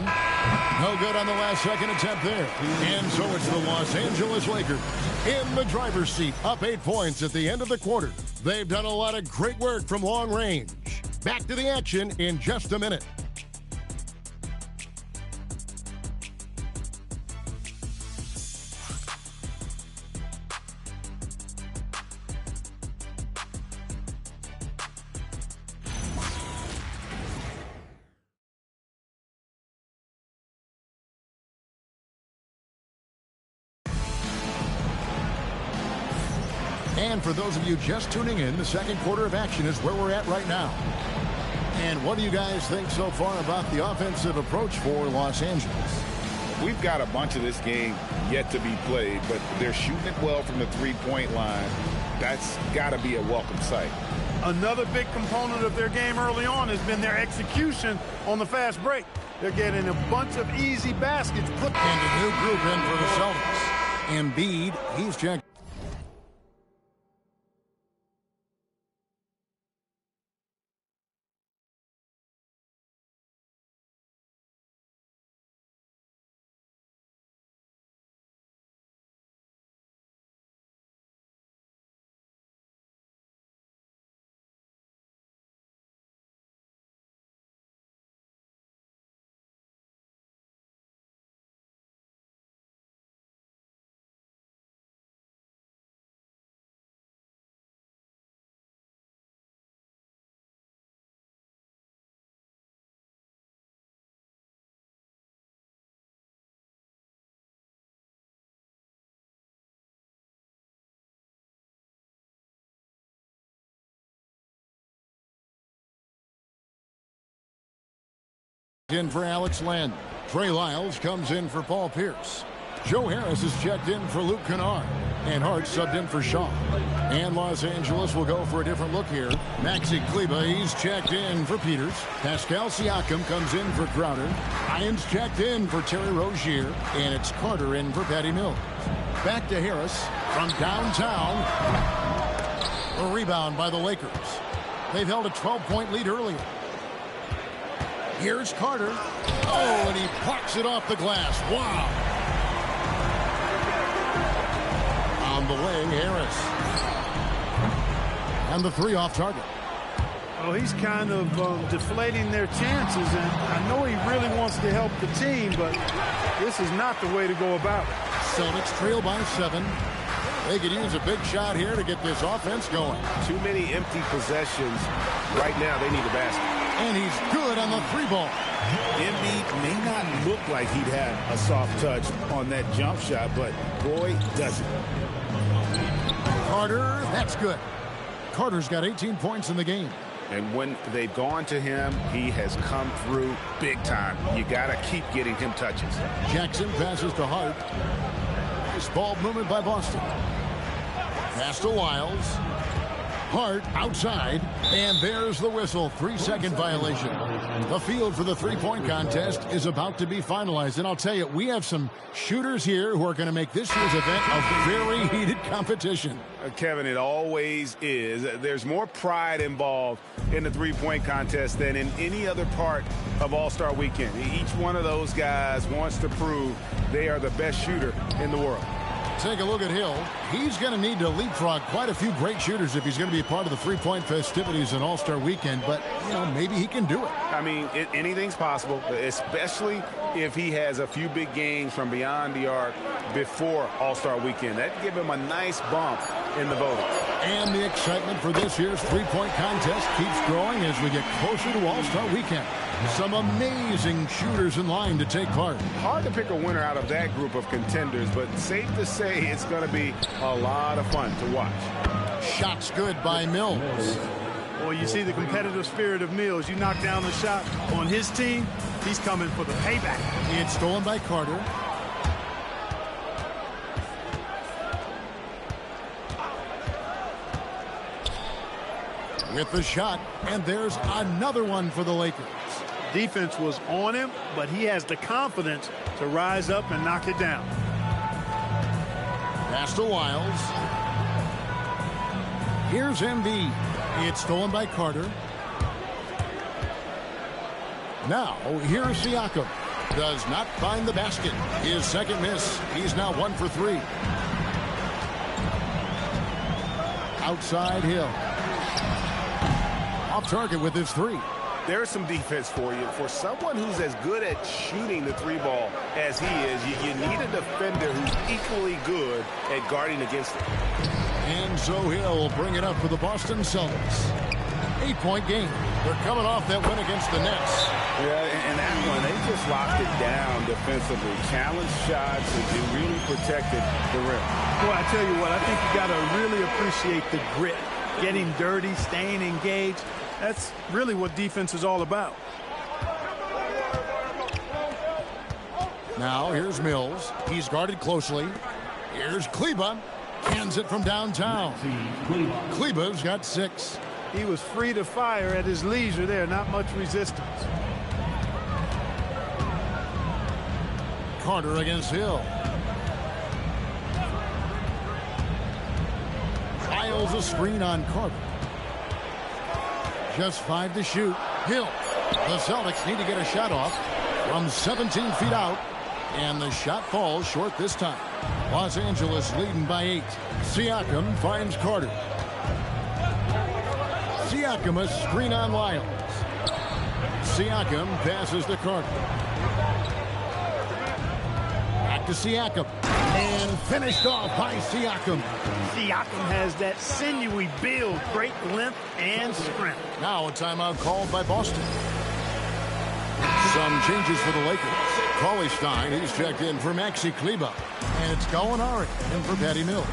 No good on the last second attempt there. And so it's the Los Angeles Lakers in the driver's seat, up 8 points at the end of the quarter. They've done a lot of great work from long range. Back to the action in just a minute. And for those of you just tuning in, the second quarter of action is where we're at right now. And what do you guys think so far about the offensive approach for Los Angeles? We've got a bunch of this game yet to be played, but they're shooting it well from the three-point line. That's got to be a welcome sight. Another big component of their game early on has been their execution on the fast break. They're getting a bunch of easy baskets. And a new group in for the Celtics. Embiid, he's checked. In for Alex Len. Trey Lyles comes in for Paul Pierce. Joe Harris is checked in for Luke Kennard. And Hart subbed in for Shaw. And Los Angeles will go for a different look here. Maxi Kleber, he's checked in for Peters. Pascal Siakam comes in for Crowder. Ryan's checked in for Terry Rozier. And it's Carter in for Patty Mills. Back to Harris from downtown. A rebound by the Lakers. They've held a 12-point lead earlier. Here's Carter. Oh, and he parks it off the glass. Wow. On the wing, Harris. And the 3 off target. Oh, he's kind of deflating their chances, and I know he really wants to help the team, but this is not the way to go about it. Celtics trail by 7. They could use a big shot here to get this offense going. Too many empty possessions. Right now, they need a basket. And he's good on the 3-ball. Embiid may not look like he'd have a soft touch on that jump shot, but boy, does it. Carter, that's good. Carter's got 18 points in the game. And when they've gone to him, he has come through big time. You got to keep getting him touches. Jackson passes to Hart. Nice ball movement by Boston. Pass to Wiles. Hart outside, and there's the whistle. 3-second violation. The field for the three-point contest is about to be finalized, and I'll tell you, we have some shooters here who are going to make this year's event a very heated competition. Kevin, it always is. There's more pride involved in the three-point contest than in any other part of All-Star Weekend. Each one of those guys wants to prove they are the best shooter in the world. Take a look at Hill. He's going to need to leapfrog quite a few great shooters if he's going to be a part of the three-point festivities in All-Star Weekend, but, you know, maybe he can do it. I mean, anything's possible, especially if he has a few big games from beyond the arc before All-Star Weekend. That'd give him a nice bump in the voting. And the excitement for this year's three-point contest keeps growing as we get closer to All-Star Weekend. Some amazing shooters in line to take part. Hard to pick a winner out of that group of contenders, but safe to say it's going to be a lot of fun to watch. Shots good by Mills. Well, you see the competitive spirit of Mills. You knock down the shot on his team, he's coming for the payback. It's stolen by Carter. With the shot, and there's another one for the Lakers. Defense was on him, but he has the confidence to rise up and knock it down. Pass to Wiles. Here's Embiid. It's stolen by Carter. Now, here's Siakam. Does not find the basket. His second miss. He's now 1 for 3. Outside Hill. Off target with his 3. There's some defense for you. For someone who's as good at shooting the 3-ball as he is, you need a defender who's equally good at guarding against it. And so Hill will bring it up for the Boston Celtics. 8-point game. They're coming off that win against the Nets. Yeah, and that one, they just locked it down defensively. Challenged shots and really protected the rim. Boy, I tell you what, I think you got to really appreciate the grit. Getting dirty, staying engaged. That's really what defense is all about. Now here's Mills. He's guarded closely. Here's Kleba. Cans it from downtown. Kleba's got 6. He was free to fire at his leisure there. Not much resistance. Carter against Hill. Files a screen on Carter. Just 5 to shoot. Hill. The Celtics need to get a shot off from 17 feet out. And the shot falls short this time. Los Angeles leading by 8. Siakam finds Carter. Siakam a screen on Lyles. Siakam passes to Carter. Back to Siakam. And finished off by Siakam. Siakam has that sinewy build, great length and strength. Now a timeout called by Boston. Some changes for the Lakers. Cauley Stein, he's checked in for Maxi Kleba. And it's Gallinari in for Patty Mills.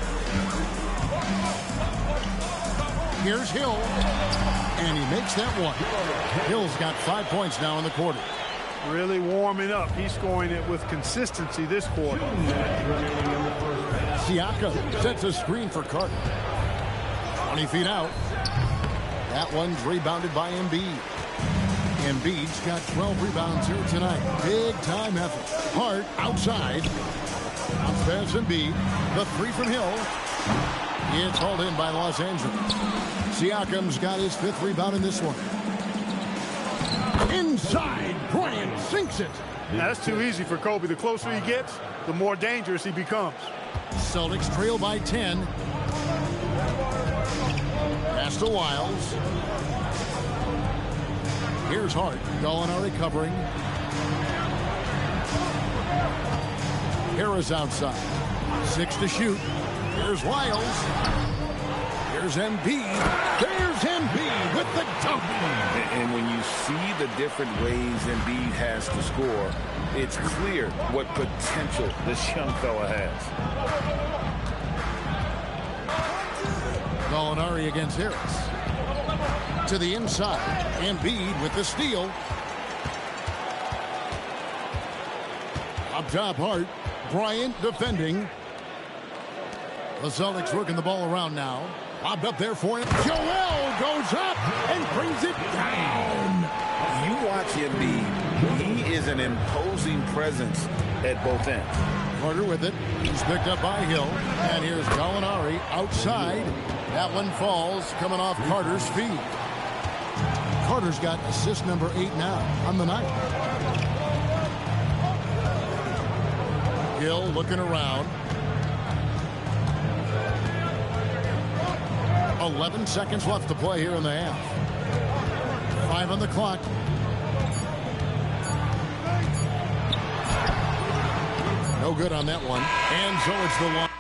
Here's Hill. And he makes that one. Hill's got 5 points now in the quarter. Really warming up. He's scoring it with consistency this quarter. Siakam sets a screen for Carter. 20 feet out. That one's rebounded by Embiid. Embiid's got 12 rebounds here tonight. Big time effort. Hart outside. Bounce pass Embiid. The 3 from Hill. It's hauled in by Los Angeles. Siakam's got his 5th rebound in this one. Inside. Bryant sinks it. Now, that's too easy for Kobe. The closer he gets, the more dangerous he becomes. Celtics trail by 10. Pass to Wiles. Here's Hart. Gallinari covering. Harris outside. 6 to shoot. Here's Lyles. Here's Embiid. There's Embiid with the dunk. And when you see the different ways Embiid has to score, it's clear what potential this young fella has. Gallinari against Harris. To the inside. Embiid with the steal. Up top, Hart. Bryant defending. The Celtics working the ball around now. Lobbed up there for him. Joel goes up and brings it down. You watch Embiid. He is an imposing presence at both ends. Carter with it. He's picked up by Hill. And here's Gallinari outside. That one falls coming off Carter's feet. Carter's got assist number 8 now on the night. Hill looking around. 11 seconds left to play here in the half. 5 on the clock. No good on that one. And so it's the one.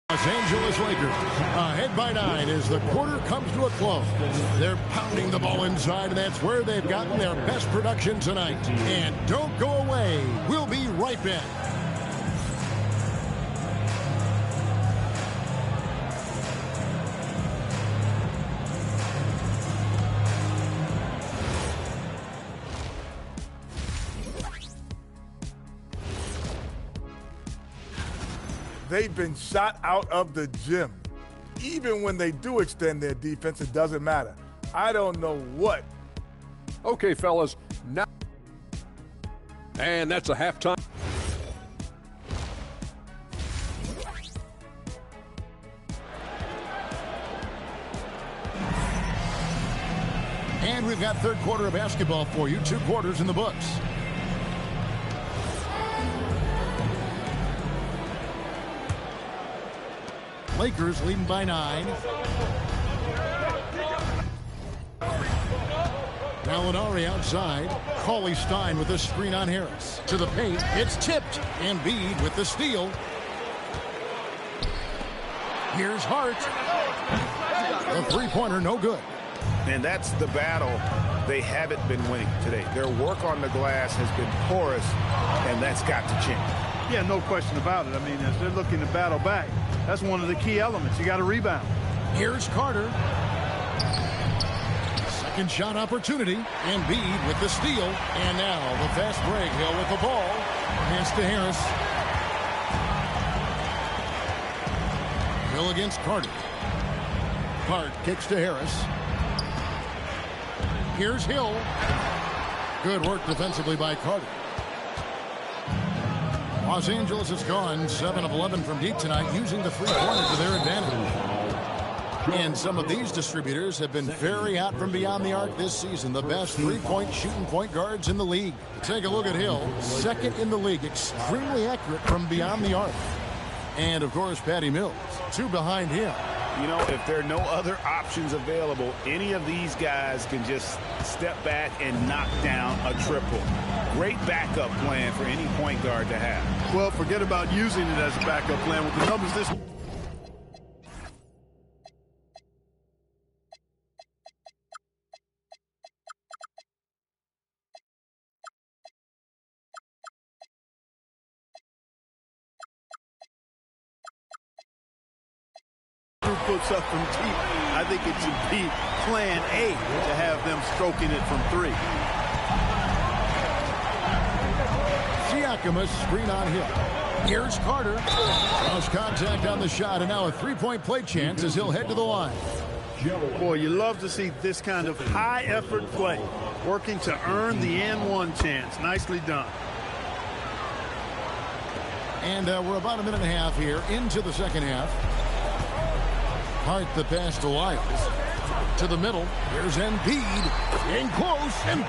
Los Angeles Lakers ahead by 9 as the quarter comes to a close. They're pounding the ball inside, and that's where they've gotten their best production tonight. And don't go away. We'll be right back. They've been shot out of the gym. Even when they do extend their defense, it doesn't matter. I don't know what. Okay, fellas, now. And that's a halftime. And we've got third quarter of basketball for you. 2 quarters in the books. Lakers leading by 9. Gallinari outside. Cauley-Stein with the screen on Harris. To the paint. It's tipped. Embiid with the steal. Here's Hart. The three-pointer no good. And that's the battle they haven't been winning today. Their work on the glass has been porous, and that's got to change. Yeah, no question about it. I mean, as they're looking to battle back, that's one of the key elements. You got to rebound. Here's Carter. Second shot opportunity. Embiid with the steal. And now the fast break. Hill with the ball. Pass to Harris. Hill against Carter. Hart kicks to Harris. Here's Hill. Good work defensively by Carter. Los Angeles has gone 7 of 11 from deep tonight, using the three-pointer to their advantage. And some of these distributors have been very hot from beyond the arc this season. The best three-point shooting point guards in the league. Take a look at Hill, second in the league, extremely accurate from beyond the arc. And, of course, Patty Mills, 2 behind him. You know, if there are no other options available, any of these guys can just step back and knock down a triple. Great backup plan for any point guard to have. Well, forget about using it as a backup plan with the numbers this. Puts up from deep. I think it should be plan A to have them stroking it from 3. Siakam, screen on Hill. Here's Carter. Cross contact on the shot, and now a three-point play chance as he'll head to the line. Boy, you love to see this kind of high-effort play, working to earn the and-one chance. Nicely done. And we're about a minute and a half here into the second half. Hart the pass to Lyles. To the middle. Here's Embiid. In close. And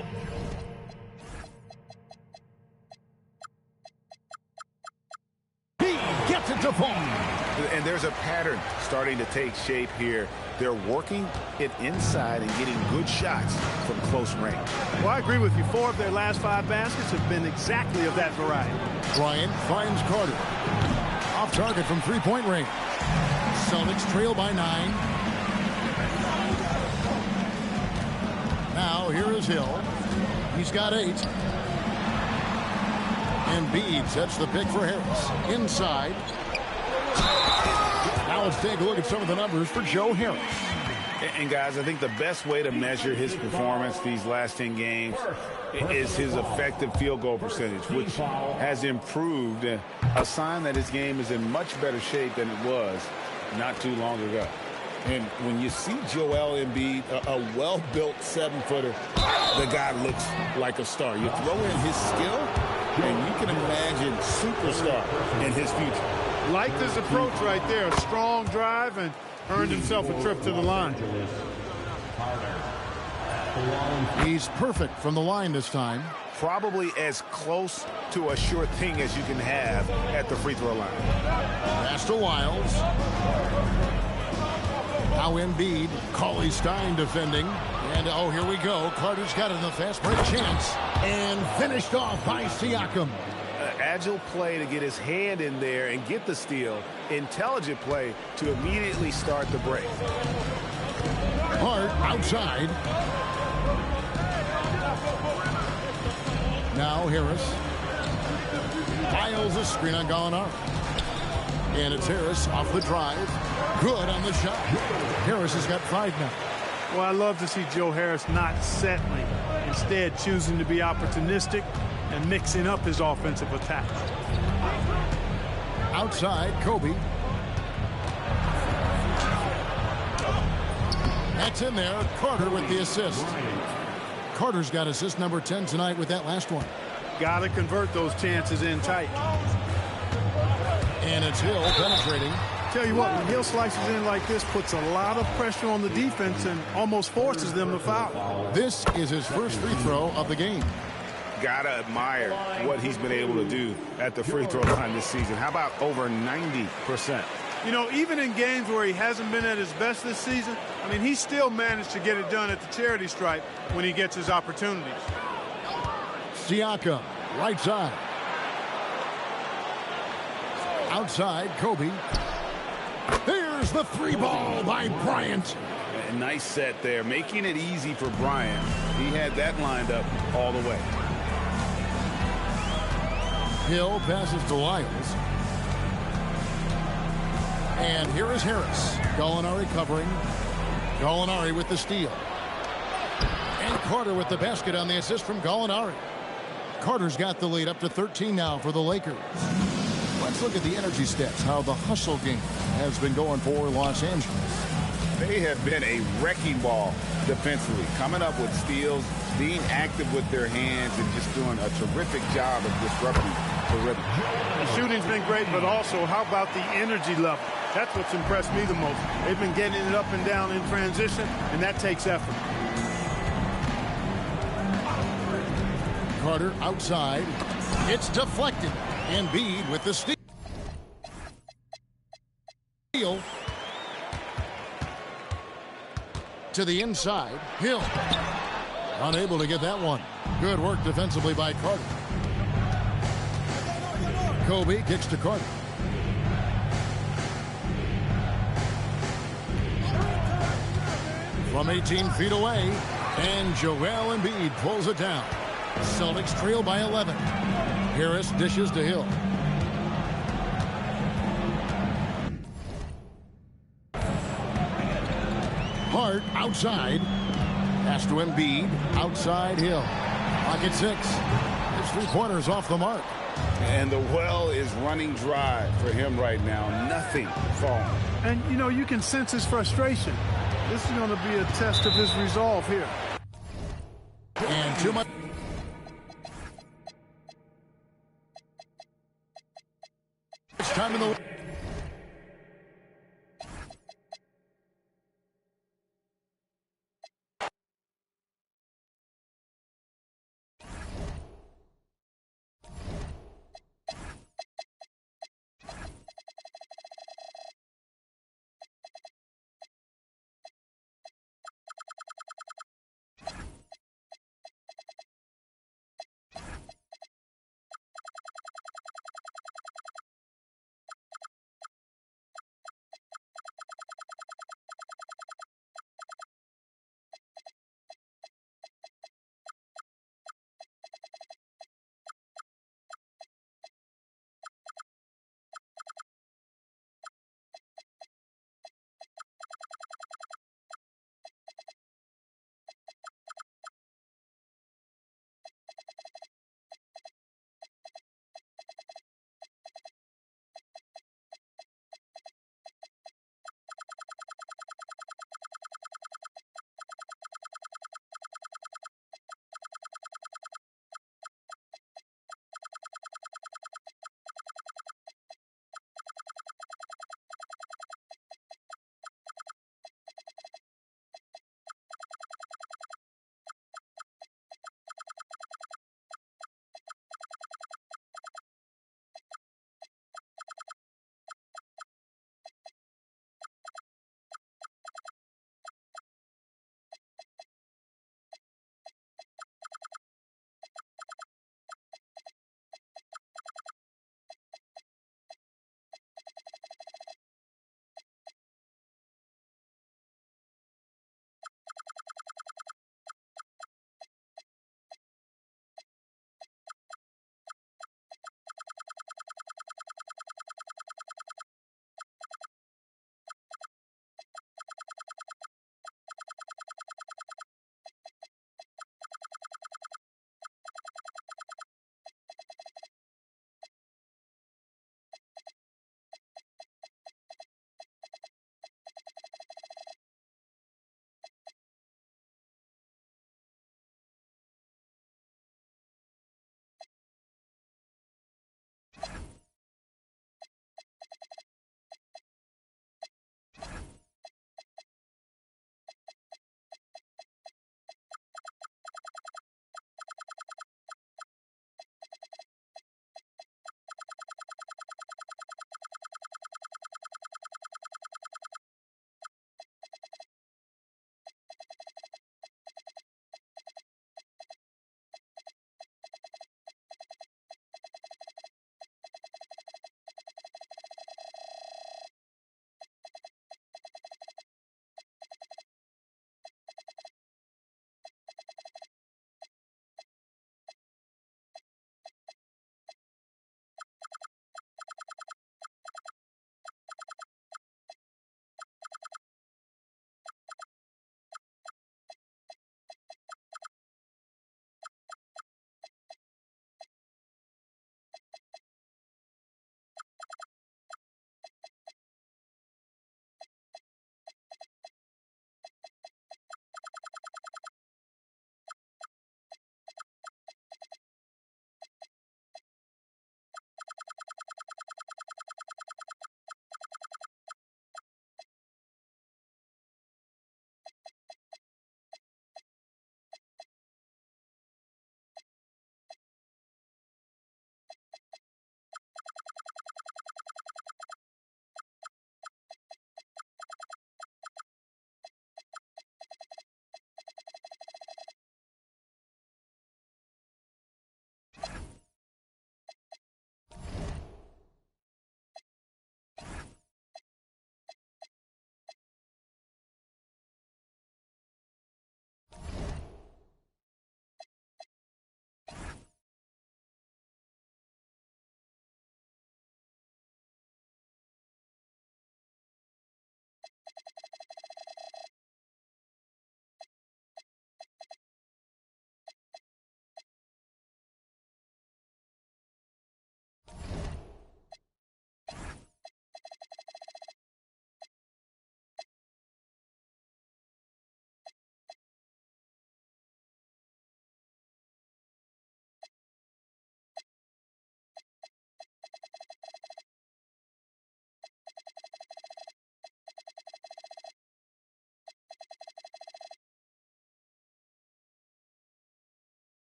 he gets it to fall. And there's a pattern starting to take shape here. They're working it inside and getting good shots from close range. Well, I agree with you. 4 of their last 5 baskets have been exactly of that variety. Bryant finds Carter. Off target from three-point range. Celtics trail by 9. Now here is Hill. He's got 8. Embiid sets the pick for Harris. Inside. Now let's take a look at some of the numbers for Joe Harris. And guys, I think the best way to measure his performance these last 10 games is his effective field goal percentage, which has improved, a sign that his game is in much better shape than it was not too long ago. And when you see Joel Embiid, a well-built 7-footer, the guy looks like a star. You throw in his skill, and you can imagine superstar in his future. Liked his approach right there. A strong drive and earned himself a trip to the line. He's perfect from the line this time. Probably as close to a sure thing as you can have at the free throw line. Pass to Wiles. Now Embiid, Cauley Stein defending. And oh, here we go. Carter's got it in the fast break chance. And finished off by Siakam. Agile play to get his hand in there and get the steal. Intelligent play to immediately start the break. Hart outside. Now Harris. Files a screen on Gallinari. And it's Harris off the drive. Good on the shot. Harris has got 5 now. Well, I love to see Joe Harris not settling. Instead, choosing to be opportunistic and mixing up his offensive attack. Outside, Kobe. That's in there. Carter with the assist. Carter's got assist number 10 tonight with that last one. Got to convert those chances in tight. And it's Hill penetrating. Tell you what, when Hill slices in like this, puts a lot of pressure on the defense and almost forces them to foul. This is his first free throw of the game. Gotta admire what he's been able to do at the free throw line this season. How about over 90%? You know, even in games where he hasn't been at his best this season, I mean, he still managed to get it done at the charity stripe when he gets his opportunities. Siakam, right side. Outside, Kobe. There's the 3-ball by Bryant. A nice set there, making it easy for Bryant. He had that lined up all the way. Hill passes to Lyles. And here is Harris. Gallinari covering. Gallinari with the steal. And Carter with the basket on the assist from Gallinari. Carter's got the lead up to 13 now for the Lakers. Let's look at the energy stats, how the hustle game has been going for Los Angeles. They have been a wrecking ball defensively, coming up with steals, being active with their hands, and just doing a terrific job of disrupting the rhythm. The shooting's been great, but also how about the energy level? That's what's impressed me the most. They've been getting it up and down in transition, and that takes effort. Carter outside. It's deflected. Embiid with the steal. To the inside. Hill. Unable to get that one. Good work defensively by Carter. Kobe kicks to Carter. From 18 feet away. And Joel Embiid pulls it down. Celtics trail by 11. Harris dishes to Hill. Hart outside. Pass to Embiid. Outside Hill. Pocket 6. His 3-pointers off the mark. And the well is running dry for him right now. Nothing falling. And, you know, you can sense his frustration. This is going to be a test of his resolve here. And too much. It's time in the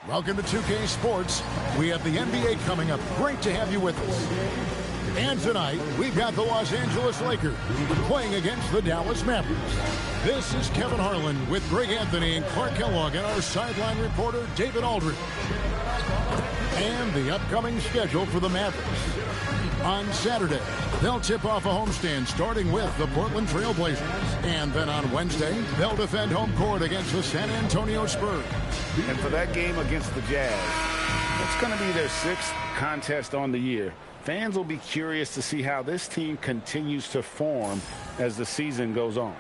Welcome to 2K Sports. We have the NBA coming up. Great to have you with us. And tonight, we've got the Los Angeles Lakers playing against the Dallas Mavericks. This is Kevin Harlan with Greg Anthony and Clark Kellogg and our sideline reporter, David Aldridge. And the upcoming schedule for the Mavericks. On Saturday, they'll tip off a homestand starting with the Portland Trail Blazers. And then on Wednesday, they'll defend home court against the San Antonio Spurs. And for that game against the Jazz, it's going to be their 6th contest on the year. Fans will be curious to see how this team continues to form as the season goes on.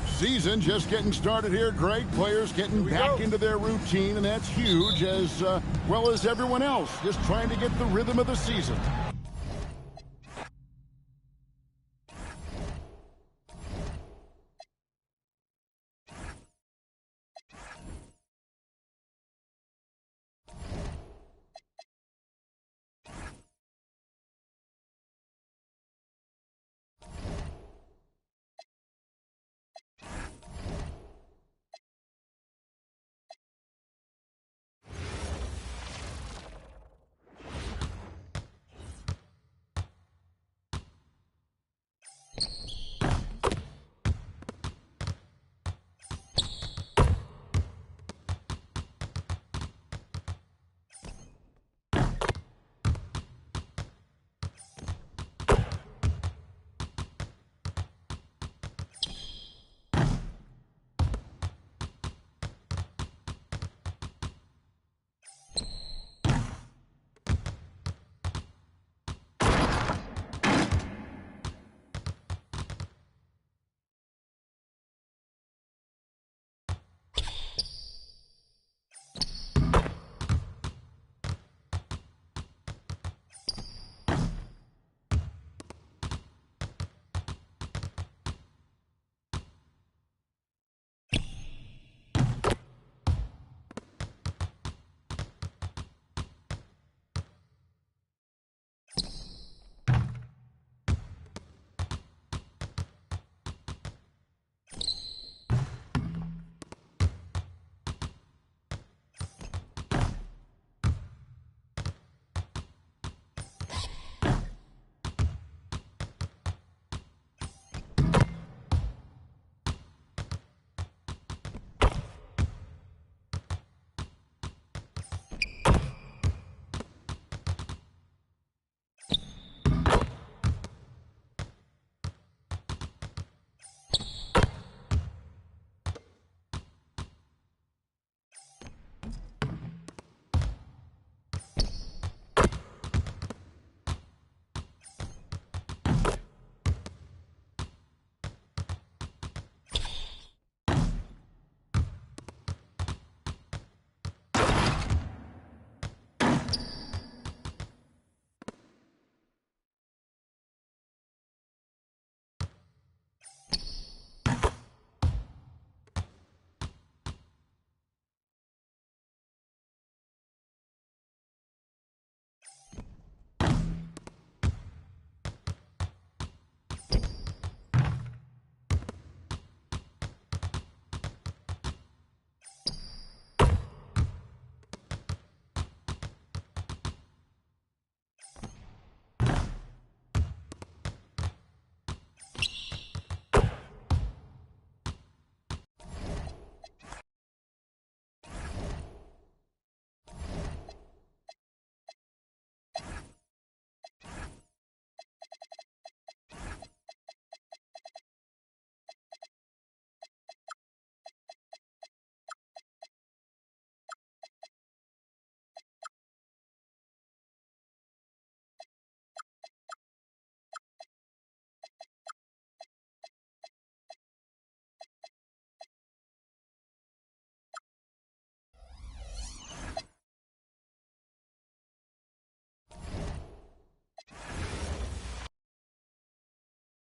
Season just getting started here, Greg. Players getting back into their routine, and that's huge, as well as everyone else, just trying to get the rhythm of the season.